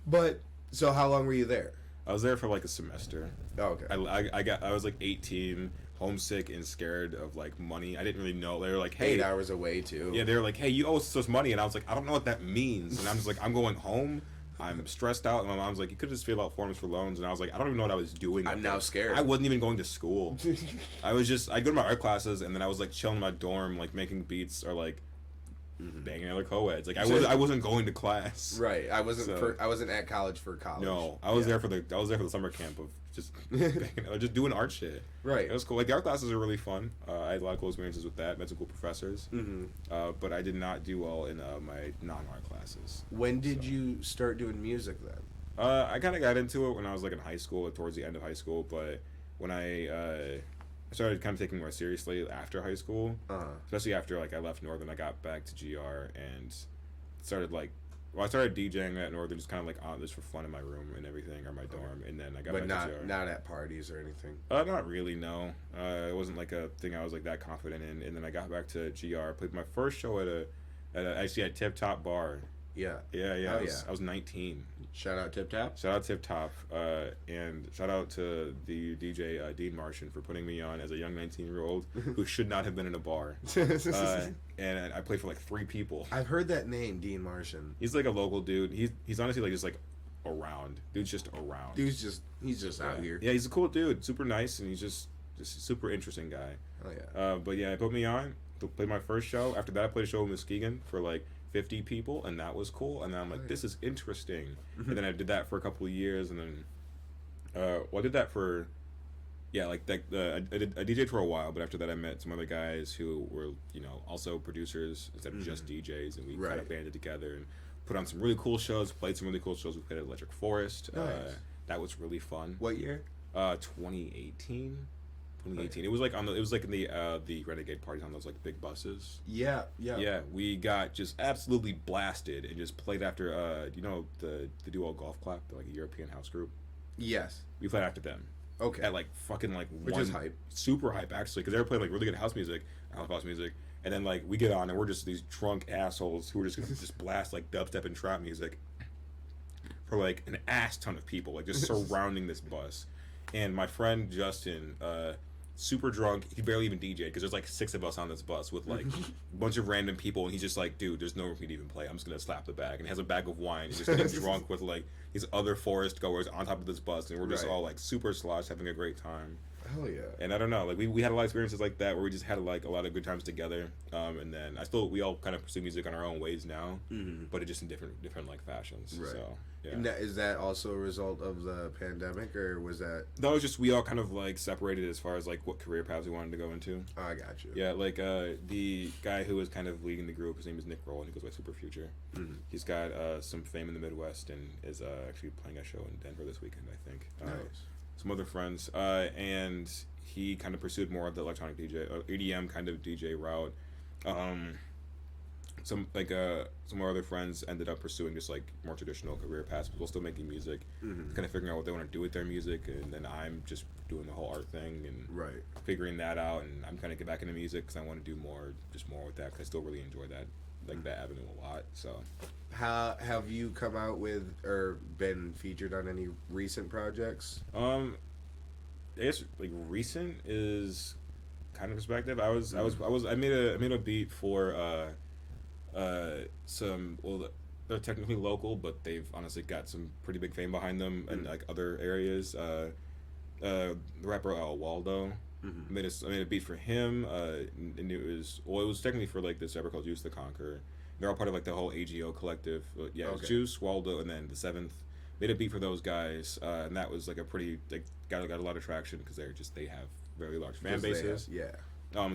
But, so how long were you there? I was there for like a semester. Oh, okay. I was like 18, homesick and scared of like money. I didn't really know. They were like, hey, 8 hours away too. Yeah, they were like, hey, you owe us money, and I was like, I don't know what that means. And I'm just like, I'm going home. I'm stressed out, and my mom's like, you could just fill out forms for loans, and I was like, I don't even know what I was doing. I'm now scared. I wasn't even going to school. I'd go to my art classes, and then I was like chilling in my dorm, like making beats or like banging other co-eds. Like I wasn't going to class. Right. I wasn't at college for college. No, I was there for the summer camp of just just doing art shit. Right. It was cool. Like the art classes are really fun. I had a lot of cool experiences with that. Met some cool professors. But I did not do well in my non-art classes. When did you start doing music then? I kind of got into it when I was like in high school, towards the end of high school. But when I started kind of taking more seriously after high school, especially after like I left Northern, I got back to GR and started I started DJing at Northern, just kind of like on this for fun in my room and everything, or my dorm, and then I got back to GR. Not at parties or anything. Not really, no. It wasn't like a thing I was like that confident in. And then I got back to GR, played my first show at Tip Top Bar. Yeah. Yeah. I was 19. Shout out Tip Top. Shout out Tip Top, and shout out to the DJ Dean Martian for putting me on as a young 19-year-old who should not have been in a bar. And I played for like 3 people. I've heard that name, Dean Martian. He's like a local dude. He's honestly like just like around. Dude's just around. He's just out here. Yeah, he's a cool dude. Super nice, and he's just a super interesting guy. Oh yeah. But yeah, it put me on to play my first show. After that, I played a show in Muskegon for like 50 people, and that was cool. And then I'm like, this is interesting. And then I did that for a couple of years, and then I did that for I DJ'd for a while, but after that I met some other guys who were also producers instead of just DJs, and we kind of banded together and put on some really cool shows, played some really cool shows. We played at Electric Forest. Nice. That was really fun. What year? 2018. 2018. It was like in the Renegade parties on those like big buses. Yeah. Yeah, we got just absolutely blasted and just played after the duo Golf Clap, like a European house group. Yes. We played after them. Okay. At like fucking like which is hype. Super hype actually, because they were playing like really good house music, and then like we get on and we're just these drunk assholes who are just gonna just blast like dubstep and trap music for like an ass ton of people, like just surrounding this bus. And my friend Justin, super drunk, he barely even DJ'd because there's like 6 of us on this bus with like a bunch of random people, and he's just like, dude, there's no room for me to even play. I'm just gonna slap the bag, and he has a bag of wine. He's just getting drunk with like these other forest goers on top of this bus, and we're just all like super sloshed, having a great time. Hell yeah. And I don't know, like we had a lot of experiences like that where we just had like a lot of good times together. And then we all kind of pursue music on our own ways now, but it just in different like fashions. Right. So yeah. And is that also a result of the pandemic, or was that? That was just we all kind of like separated as far as like what career paths we wanted to go into. Oh, I got you. Yeah, like the guy who was kind of leading the group, his name is Nick Roll, and he goes by Super Future. He's got some fame in the Midwest and is actually playing a show in Denver this weekend, I think. Nice. Some other friends, and he kind of pursued more of the electronic DJ, EDM kind of DJ route. Some more other friends ended up pursuing just like more traditional career paths, but while still making music, kind of figuring out what they want to do with their music. And then I'm just doing the whole art thing and figuring that out. And I'm kind of get back into music because I want to do more with that, because I still really enjoy that that avenue a lot. So, how have you come out with or been featured on any recent projects? I guess like recent is kind of perspective. I made a beat for they're technically local, but they've honestly got some pretty big fame behind them in like other areas. The rapper Waldo. I made a beat for him, and it was technically for like this rapper called Juice the Conqueror. They're all part of like the whole AGO collective. It was Juice, Waldo, and then the 7th. Made a beat for those guys, and that was like a pretty got a lot of traction because they have very large fan bases.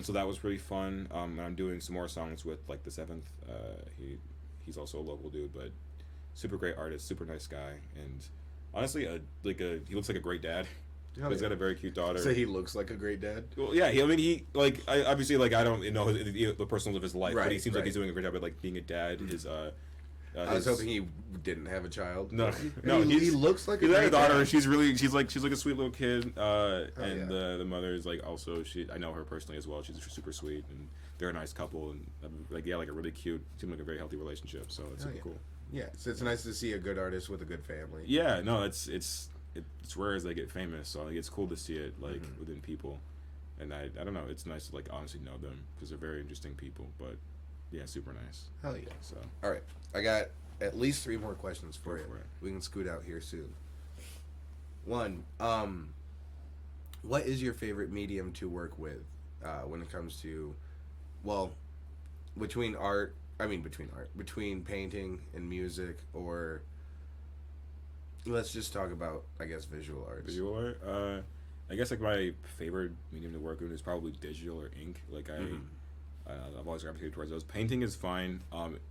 So that was pretty fun. And I'm doing some more songs with like the 7th. He's also a local dude, but super great artist, super nice guy, and honestly, he looks like a great dad. He's got a very cute daughter. So he looks like a great dad? Well, yeah. I obviously I don't know the personals of his life, but he seems like he's doing a great job at like being a dad. I was hoping he didn't have a child. No. He looks like he's got a daughter. She's like a sweet little kid. The mother is like also I know her personally as well. She's super sweet, and they're a nice couple, and like a really cute, seems like a very healthy relationship. So it's super cool. Yeah, so it's nice to see a good artist with a good family. Yeah, no, it's rare as they get famous, so like, it's cool to see it like within people, and I don't know, it's nice to like honestly know them because they're very interesting people. But yeah, super nice. Hell yeah. So all right, I got at least 3 more questions for you. We can scoot out here soon. One, what is your favorite medium to work with when it comes to, well, between art I mean, between art, between painting and music, or let's just talk about, I guess, visual arts. Visual art. I guess like my favorite medium to work with is probably digital or ink. Like I've always gravitated towards those. Painting is fine.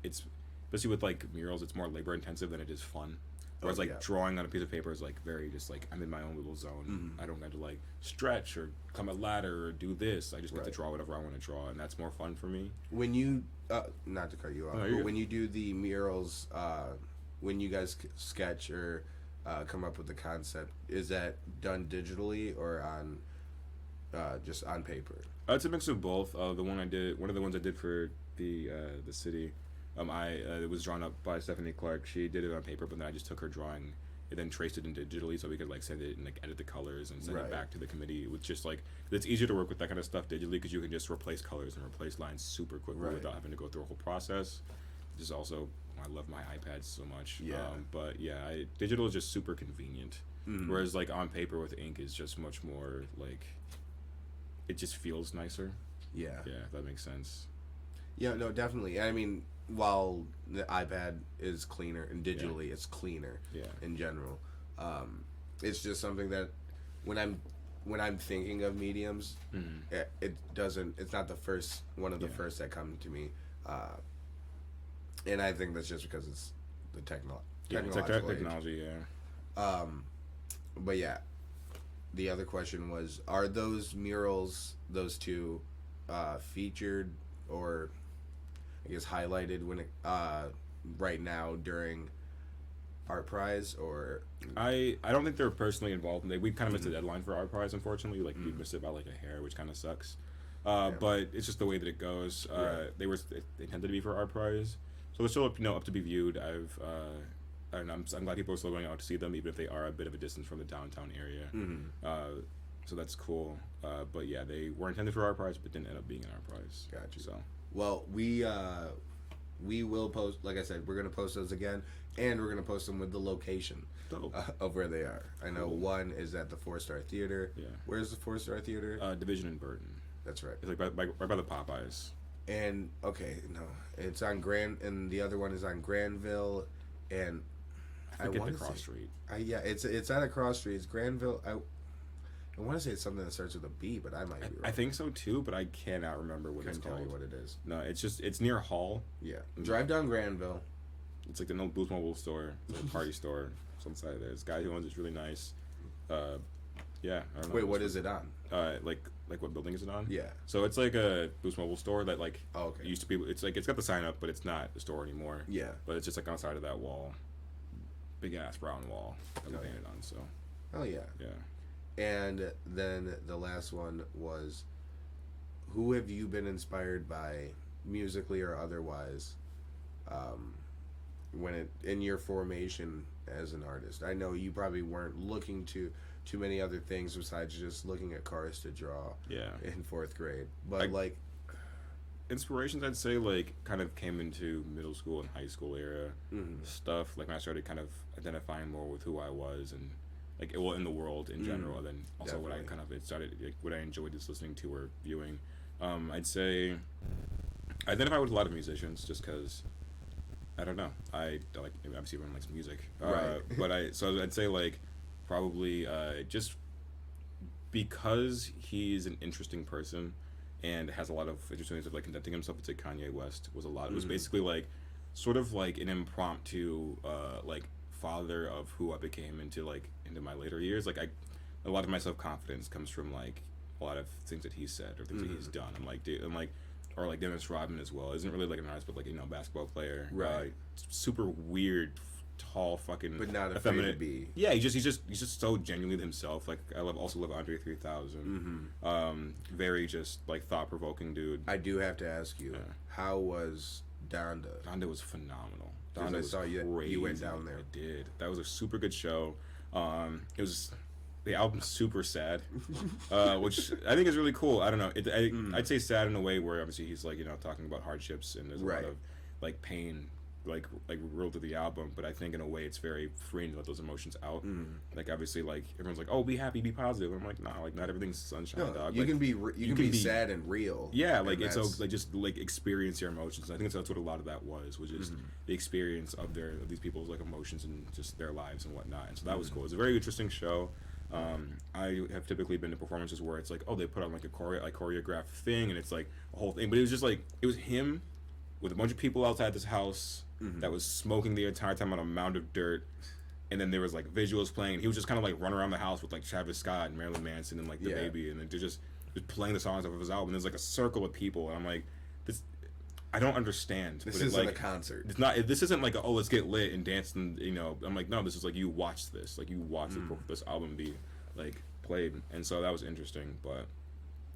It's especially with like murals, it's more labor intensive than it is fun. Whereas drawing on a piece of paper is like very just like I'm in my own little zone. I don't have to like stretch or climb a ladder or do this. I just get to draw whatever I want to draw, and that's more fun for me. When you not to cut you off, but when you do the murals, when you guys sketch or come up with the concept, is that done digitally or on just on paper? It's a mix of both. One of the ones I did for the city, it was drawn up by Stephanie Clark. She did it on paper, but then I just took her drawing and then traced it in digitally, so we could like send it and like edit the colors and send it back to the committee. It was just like it's easier to work with that kind of stuff digitally because you can just replace colors and replace lines super quickly without having to go through a whole process. This is also I love my iPad so much. But yeah, digital is just super convenient. Whereas like on paper with ink is just much more like it just feels nicer. Yeah, if that makes sense. Yeah, no, definitely. I mean, while the iPad is cleaner and digitally it's cleaner in general, it's just something that when I'm thinking of mediums, it's not the first one of the first that come to me, and I think that's just because it's the technology. But yeah, the other question was, are those murals, those two, featured or I guess highlighted when it right now during Art Prize, or I don't think they're personally involved. We kind of missed the deadline for Art Prize, unfortunately. Like we missed it by like a hair, which kind of sucks. But it's just the way that it goes. They intended to be for Art Prize, so they're still up to be viewed. I'm glad people are still going out to see them, even if they are a bit of a distance from the downtown area. So that's cool. But yeah, they were intended for Art Prize, but didn't end up being an Art Prize. Gotcha. So. Well, we will post, like I said, we're going to post those again, and we're going to post them with the location of where they are. I know one is at the 4-Star Theater. Yeah. Where's the 4-Star Theater? Division in Burton. That's right. It's like right by the Popeyes. And, it's on and the other one is on Grandville, and I forget the cross street. It's at a cross street. It's Grandville. I want to say it's something that starts with a B, but I might be wrong. I think so too, but I cannot remember what it's called. Tell you what it is. No, it's near Hall. Yeah. Drive down Grandville. It's like the no Boost Mobile store, the party store. Some side there. This guy who owns it's really nice. Yeah. I don't know. Wait, what is it on? Like what building is it on? Yeah. So it's like a Boost Mobile store that like used to be. It's like it's got the sign up, but it's not the store anymore. Yeah. But it's just like on the side of that wall, big ass brown wall that we painted on. So. Oh yeah. Yeah. And then the last one was, who have you been inspired by, musically or otherwise, in your formation as an artist? I know you probably weren't looking to too many other things besides just looking at cars to draw. Yeah. In 4th grade, but inspirations, I'd say, like kind of came into middle school and high school era stuff. Like when I started kind of identifying more with who I was and. Like in the world in general, and then also what I kind of what I enjoyed just listening to or viewing. I'd say I identify with a lot of musicians just because I don't know. I like obviously everyone likes music, right? But I'd say like probably just because he's an interesting person and has a lot of interesting ways of like conducting himself. It's like Kanye West was a lot. It was basically like sort of like an impromptu like father of who I became into my later years. Like a lot of my self-confidence comes from like a lot of things that he's said or things that he's done. Or like Dennis Rodman as well. Isn't really like an artist, but like basketball player. Right. Super weird, tall, fucking. But not afraid to be. Yeah, he's just so genuinely himself. Like I also love Andre 3000. Very just like thought-provoking dude. I do have to ask you, how was Donda? Donda was phenomenal. I saw you went down there. I did. That was a super good show. It was the album's super sad, which I think is really cool. I don't know. I'd say sad in a way where obviously he's like talking about hardships and there's a lot of like pain real to the album, but I think in a way it's very freeing to let those emotions out. Like obviously, like everyone's like, "Oh, be happy, be positive." I'm like, "Nah, like not everything's sunshine, No, dog." you like, can be sad and real. Yeah, like it's like just like experience your emotions. I think that's what a lot of that was just the experience of these people's like emotions and just their lives and whatnot. And so that was cool. It's a very interesting show. I have typically been to performances where it's like, oh, they put on like a choreographed thing, and it's like a whole thing. But it was just like it was him with a bunch of people outside this house that was smoking the entire time on a mound of dirt. And then there was like visuals playing, and he was just kind of like running around the house with like Travis Scott and Marilyn Manson and like the baby, and they're just playing the songs off of his album. And there's like a circle of people, and I'm like, this, I don't understand. This isn't like a concert. It's not. This isn't like oh, let's get lit and dance, and you know. I'm like, no, this is like you watch this, like you watch this album be like played, and so that was interesting. But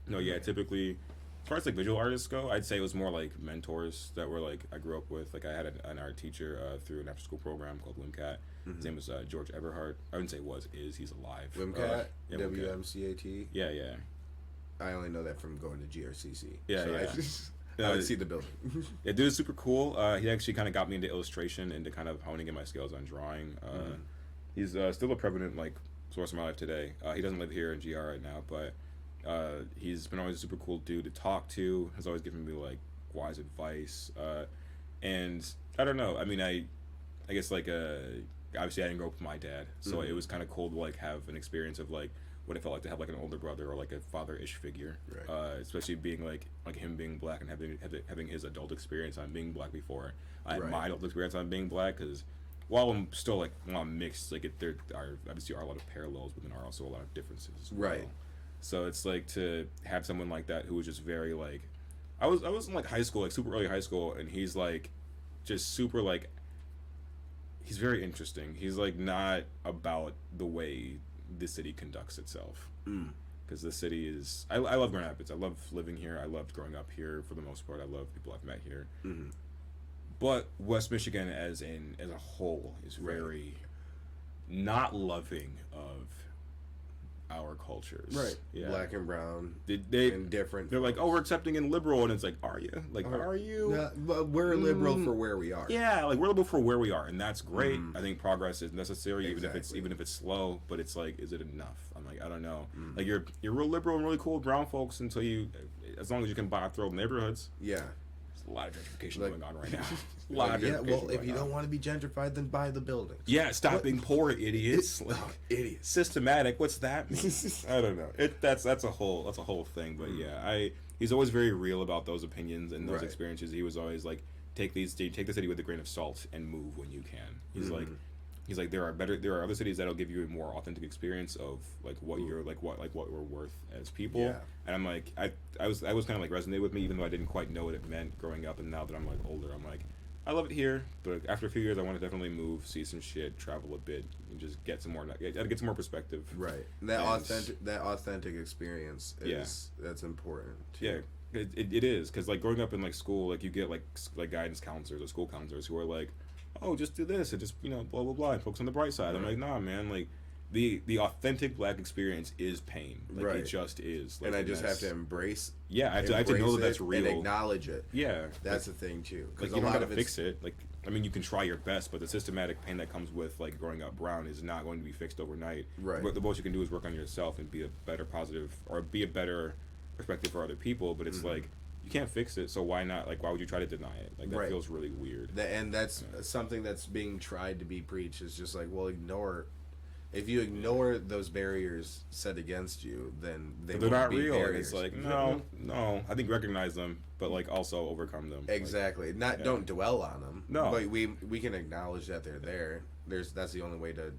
no, yeah, typically. As far as like visual artists go, I'd say it was more like mentors that were like I grew up with. Like I had an art teacher through an after school program called WIMCAT. His name was George Eberhardt. I wouldn't say is. He's alive. WIMCAT? WMCAT? Yeah, yeah. I only know that from going to GRCC. Yeah, so yeah. I would see the building. Yeah, dude is super cool. He actually kind of got me into illustration and to kind of honing in my skills on drawing. He's still a prevalent like source of my life today. He doesn't live here in GR right now, but he's been always a super cool dude to talk to. Has always given me like wise advice. And I don't know. I mean, I guess like obviously I didn't grow up with my dad, so it was kind of cool to like have an experience of like what it felt like to have like an older brother or like a father-ish figure, right. Especially being like him being black and having his adult experience on being black before I had my adult experience on being black. Because while I'm still like I'm mixed, like there are obviously a lot of parallels, but there are also a lot of differences as well. Right. So it's like to have someone like that who was just very like I was in like high school, like super early high school, and he's like just super like he's very interesting. He's like not about the way the city conducts itself, because the city is I love Grand Rapids. I love living here. I loved growing up here for the most part. I love people I've met here. But West Michigan as a whole is very not loving of our cultures. Right. Yeah. Black and brown. And different. They're like, oh, we're accepting and liberal, and it's like, are you? Like, are you? Yeah, but we're liberal for where we are. Yeah, like we're liberal for where we are, and that's great. I think progress is necessary, even if it's slow. But it's like, is it enough? I'm like, I don't know. Like you're real liberal and really cool with brown folks until as long as you can buy throw neighborhoods. Yeah. There's a lot of gentrification going on right now. A lot of gentrification. Well, if you don't want to be gentrified, then buy the buildings. Yeah, stop being poor, idiots. Like, idiots. Systematic. What's that mean? I don't know. That's a whole thing. But yeah, he's always very real about those opinions and those experiences. He was always like, take the city with a grain of salt and move when you can. He's like there are other cities that'll give you a more authentic experience of like what you're like what we're worth as people. Yeah. And I'm like I was kind of like resonated with me, even though I didn't quite know what it meant growing up, and now that I'm like older, I'm like I love it here, but after a few years I want to definitely move, see some shit, travel a bit, and just get some more perspective. Right. That authentic experience is that's important too. Yeah. It is, because like growing up in like school, like you get like guidance counselors or school counselors who are like, oh, just do this and just blah blah blah and focus on the bright side. I'm like, nah, man, like the authentic black experience is pain. Like it just is. Like, and I just have to embrace. Yeah, I have to know that that's real and acknowledge it. Yeah, that's the thing too. Because you don't gotta fix it. Like I mean, you can try your best, but the systematic pain that comes with like growing up brown is not going to be fixed overnight. Right. But the most you can do is work on yourself and be a better positive or be a better perspective for other people. But it's like you can't fix it, so why not? Like, why would you try to deny it? Like that feels really weird. And that's something that's being tried to be preached. Is just like, well, ignore. If you ignore those barriers set against you, then they're not real. Barriers. It's like no. I think recognize them, but like also overcome them. Exactly. Like, don't dwell on them. No, but we can acknowledge that they're there. That's the only way to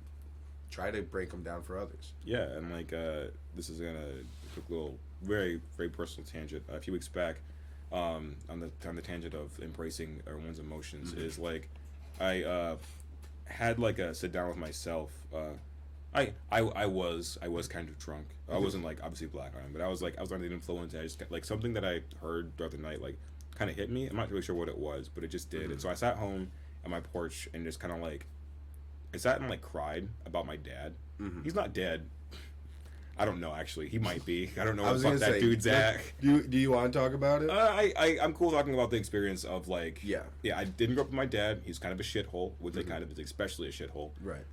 try to break them down for others. Yeah, and like this is a quick little very very personal tangent. A few weeks back, on the tangent of embracing everyone's emotions is like I had like a sit down with myself. I was kind of drunk. I wasn't like obviously black on, but I was under the influence. I just like something that I heard throughout the night like kind of hit me. I'm not really sure what it was, but it just did. And so I sat home on my porch and just kind of like I sat and like cried about my dad. He's not dead, I don't know, actually. He might be. I don't know I what was the fuck gonna that say, dude's at. Do you want to talk about it? I'm cool talking about the experience of, like... Yeah. Yeah, I didn't grow up with my dad. He's kind of a shithole. Which kind of is especially a shithole. Right.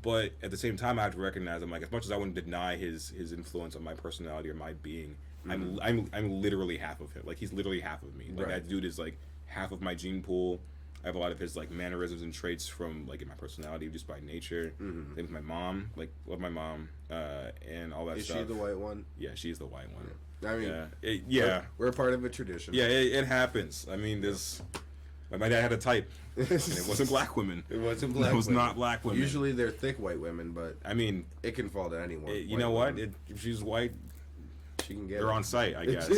But at the same time, I have to recognize, I'm like, as much as I wouldn't deny his influence on my personality or my being, I'm literally half of him. Like, he's literally half of me. Like, that dude is, like, half of my gene pool. I have a lot of his, like, mannerisms and traits from, like, in my personality just by nature. Same with my mom. Like, love my mom and all that stuff. Is she the white one? Yeah, she's the white one. I mean, yeah. We're part of a tradition. Yeah, it happens. I mean, my dad had a type, and it wasn't black women. It wasn't black It was women. not black women. Usually they're thick white women, but I mean, it can fall to anyone. You know what? If she's white, she can get they're it. on site, I guess.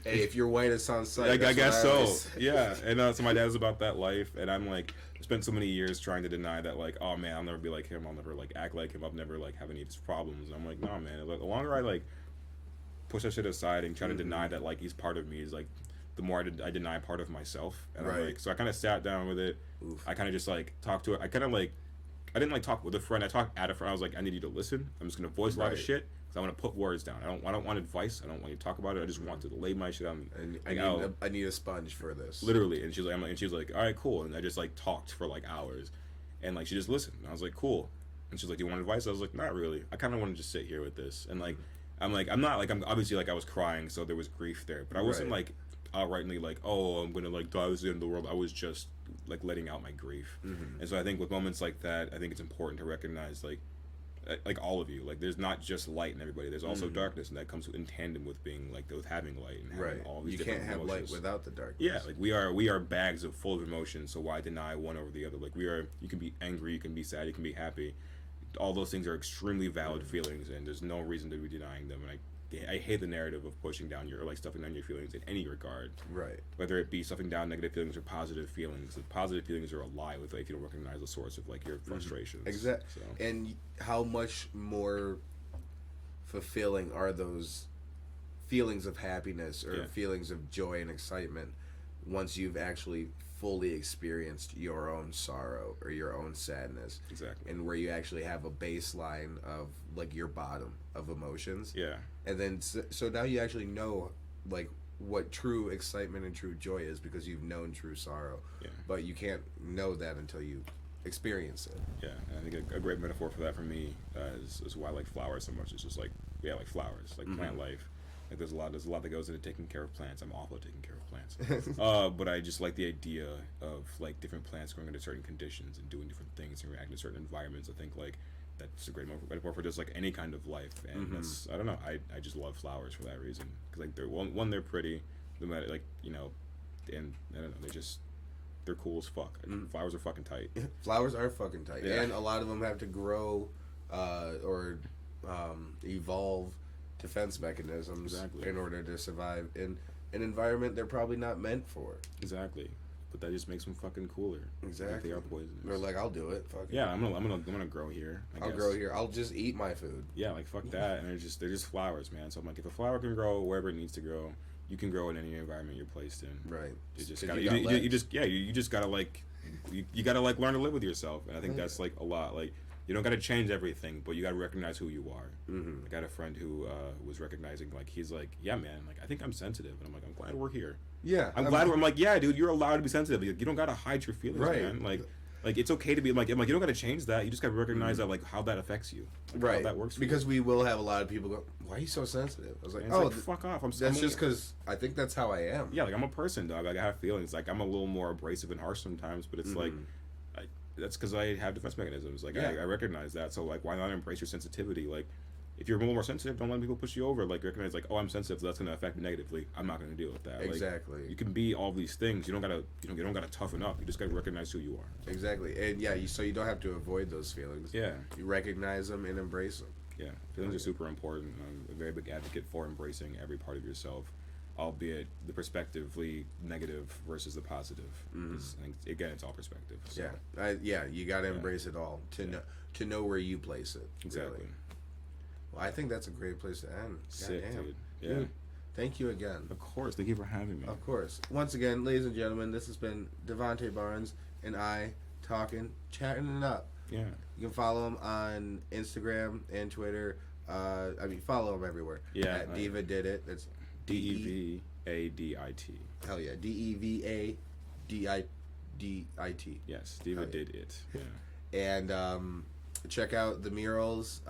If you're white, it's on site. I guess so. Yeah, and so my dad was about that life, and I'm like, spent so many years trying to deny that, like, oh man, I'll never be like him. I'll never like act like him. I'll never like have any of his problems. And I'm like, no, man. Like, the longer I like push that shit aside and try to deny that like he's part of me, is like the more I deny part of myself. And I'm like, so I kind of sat down with it. Oof. I kind of just like talked to it. I kind of like, I didn't like talk with a friend. I talked at a friend. I was like, I need you to listen. I'm just gonna voice a lot of shit. I want to put words down. I don't want advice. I don't want you to talk about it. I just want to lay my shit on. I need a sponge for this. Literally, and she's like, all right, cool. And I just like talked for like hours, and like she just listened. And I was like, cool. And she's like, do you want advice? I was like, not really. I kind of want to just sit here with this. And like, I'm obviously like I was crying, so there was grief there, but I wasn't like outrightly like, oh, I'm gonna like die. This is the end of the world. I was just like letting out my grief. And so I think with moments like that, I think it's important to recognize like all of you, like there's not just light in everybody, there's also darkness, and that comes in tandem with being like with having light and having all these different emotions. You can't have light without the darkness. Yeah, like we are bags full of emotions, so why deny one over the other? Like you can be angry, you can be sad, you can be happy. All those things are extremely valid feelings, and there's no reason to be denying them. And I hate the narrative of pushing down stuffing down your feelings in any regard. Right. Whether it be stuffing down negative feelings or positive feelings. The positive feelings are a lie with if you don't recognize the source of like your frustrations. Exactly. So. And how much more fulfilling are those feelings of happiness or feelings of joy and excitement once you've actually fully experienced your own sorrow or your own sadness. Exactly. And where you actually have a baseline of like your bottom of emotions. Yeah. And then so now you actually know like what true excitement and true joy is because you've known true sorrow. Yeah. But you can't know that until you experience it. Yeah. And I think a great metaphor for that for me is why I like flowers so much. It's just like like flowers, like plant life. Like there's a lot that goes into taking care of plants. I'm awful at taking care of plants. But I just like the idea of like different plants growing under certain conditions and doing different things and reacting to certain environments. I think like that's a great metaphor for just like any kind of life. And that's, I don't know, I just love flowers for that reason. Because like they're they're pretty, no matter like, you know, and I don't know, they're cool as fuck. Flowers are fucking tight. Flowers are fucking tight. Yeah. And a lot of them have to grow or evolve defense mechanisms in order to survive in an environment they're probably not meant for. Exactly. But that just makes them fucking cooler. Exactly. Like they are poisonous. They're like, I'll do it. Fuck it. Yeah, I'm gonna grow here. I'll grow here. I'll just eat my food. Yeah, like fuck that. And they're just flowers, man. So I'm like, if a flower can grow wherever it needs to grow, you can grow in any environment you're placed in. Right. You just gotta you just gotta like you gotta like learn to live with yourself. And I think that's like a lot. Like you don't gotta change everything, but you gotta recognize who you are. I got a friend who was recognizing, like, he's like, yeah, man, like I think I'm sensitive, and I'm like, I'm glad we're here. Yeah, I'm like, yeah, dude, you're allowed to be sensitive. Like, you don't gotta hide your feelings, man. Like it's okay to be like, you don't gotta change that. You just gotta recognize that, like, how that affects you, like, how that works for because you. We will have a lot of people go, why are you so sensitive? I was like, like, fuck off. That's just because I think that's how I am. Yeah, like I'm a person, dog. Like I have feelings. Like I'm a little more abrasive and harsh sometimes, but it's like. That's because I have defense mechanisms. Like I recognize that. So like, why not embrace your sensitivity? Like, if you're a little more sensitive, don't let people push you over. Like recognize, like, oh, I'm sensitive, so that's going to affect me negatively. I'm not going to deal with that. Exactly. Like, you can be all these things. You don't gotta toughen up. You just gotta recognize who you are. Exactly. And so you don't have to avoid those feelings. Yeah. You recognize them and embrace them. Yeah. Feelings are super important. I'm a very big advocate for embracing every part of yourself, albeit the perspectively negative versus the positive. Again, it's all perspective. So. Yeah, you got to embrace it all to know where you place it. Exactly. Really. Well, I think that's a great place to end. Sick, dude. Yeah. Dude, thank you again. Of course. Thank you for having me. Of course. Once again, ladies and gentlemen, this has been Devante Barnes and I talking, chatting it up. Yeah. You can follow him on Instagram and Twitter Follow them everywhere. Yeah. At Diva Did It. That's DEVADIT. Hell yeah. DEVADIT. Yes, Diva did it. Yeah. And check out the murals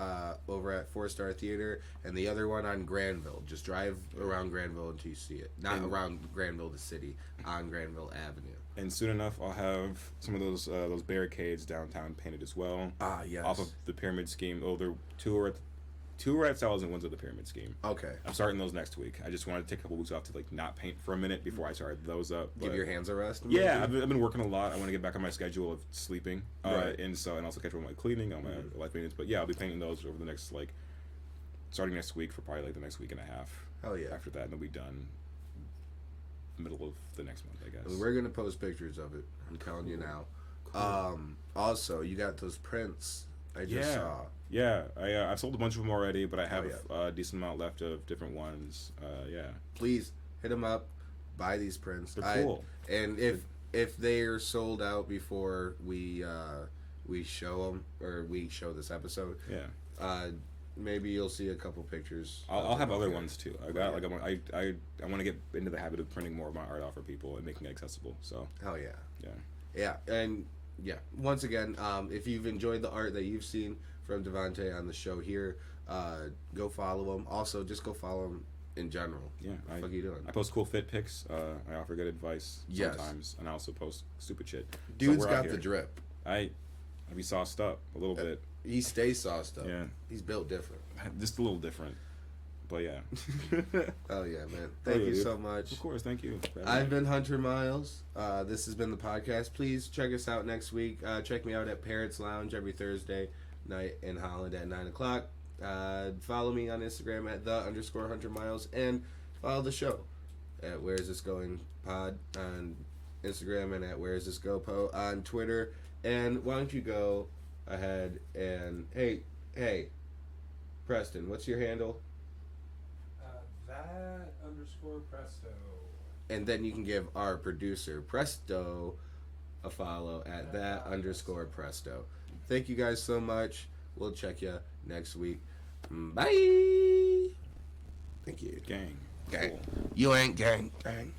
over at 4-Star Theater and the other one on Grandville. Just drive around Grandville until you see it. Not around Grandville, the city, on Grandville Avenue. And soon enough, I'll have some of those barricades downtown painted as well. Ah, yes. Off of the pyramid scheme. Oh, there two are at Sal's and one's at the pyramid scheme. Okay. I'm starting those next week. I just wanted to take a couple weeks off to not paint for a minute before I started those up. Give your hands a rest. Yeah, I've been working a lot. I want to get back on my schedule of sleeping, right. and also catch up on my cleaning, on my life maintenance. But yeah, I'll be painting those over the next starting next week for probably the next week and a half. Hell yeah. After that, and they'll be done middle of the next month, I guess. We're gonna post pictures of it. I'm telling you now. Cool. Also, you got those prints I just saw. Yeah, I've sold a bunch of them already, but I have a decent amount left of different ones. Yeah. Please hit them up. Buy these prints. They're cool. And if they are sold out before we show them or we show this episode, maybe you'll see a couple pictures. I'll have other ones too. I got I want to get into the habit of printing more of my art out for people and making it accessible. So. Hell yeah. Yeah. Yeah, and once again, if you've enjoyed the art that you've seen from Devante on the show here, go follow him. Also, just go follow him in general. Yeah. What are you doing? I post cool fit pics. I offer good advice sometimes, and I also post stupid shit. Dude's got the drip. I be sauced up a little bit. He stays sauced up. Yeah. He's built different. Just a little different. But yeah. Oh yeah, man. Thank you so much. Of course, thank you. I've been Hunter Miles. This has been the podcast. Please check us out next week. Check me out at Parrots Lounge every Thursday night in Holland at 9:00. Follow me on Instagram at _Hunter Miles and follow the show at Where Is This Going Pod on Instagram and at Where Is This Go Po on Twitter. And why don't you go ahead and hey, Preston, what's your handle? That _Presto. And then you can give our producer Presto a follow at that _Presto. Thank you guys so much. We'll check you next week. Bye. Thank you. Gang. Gang. Cool. You ain't gang. Gang.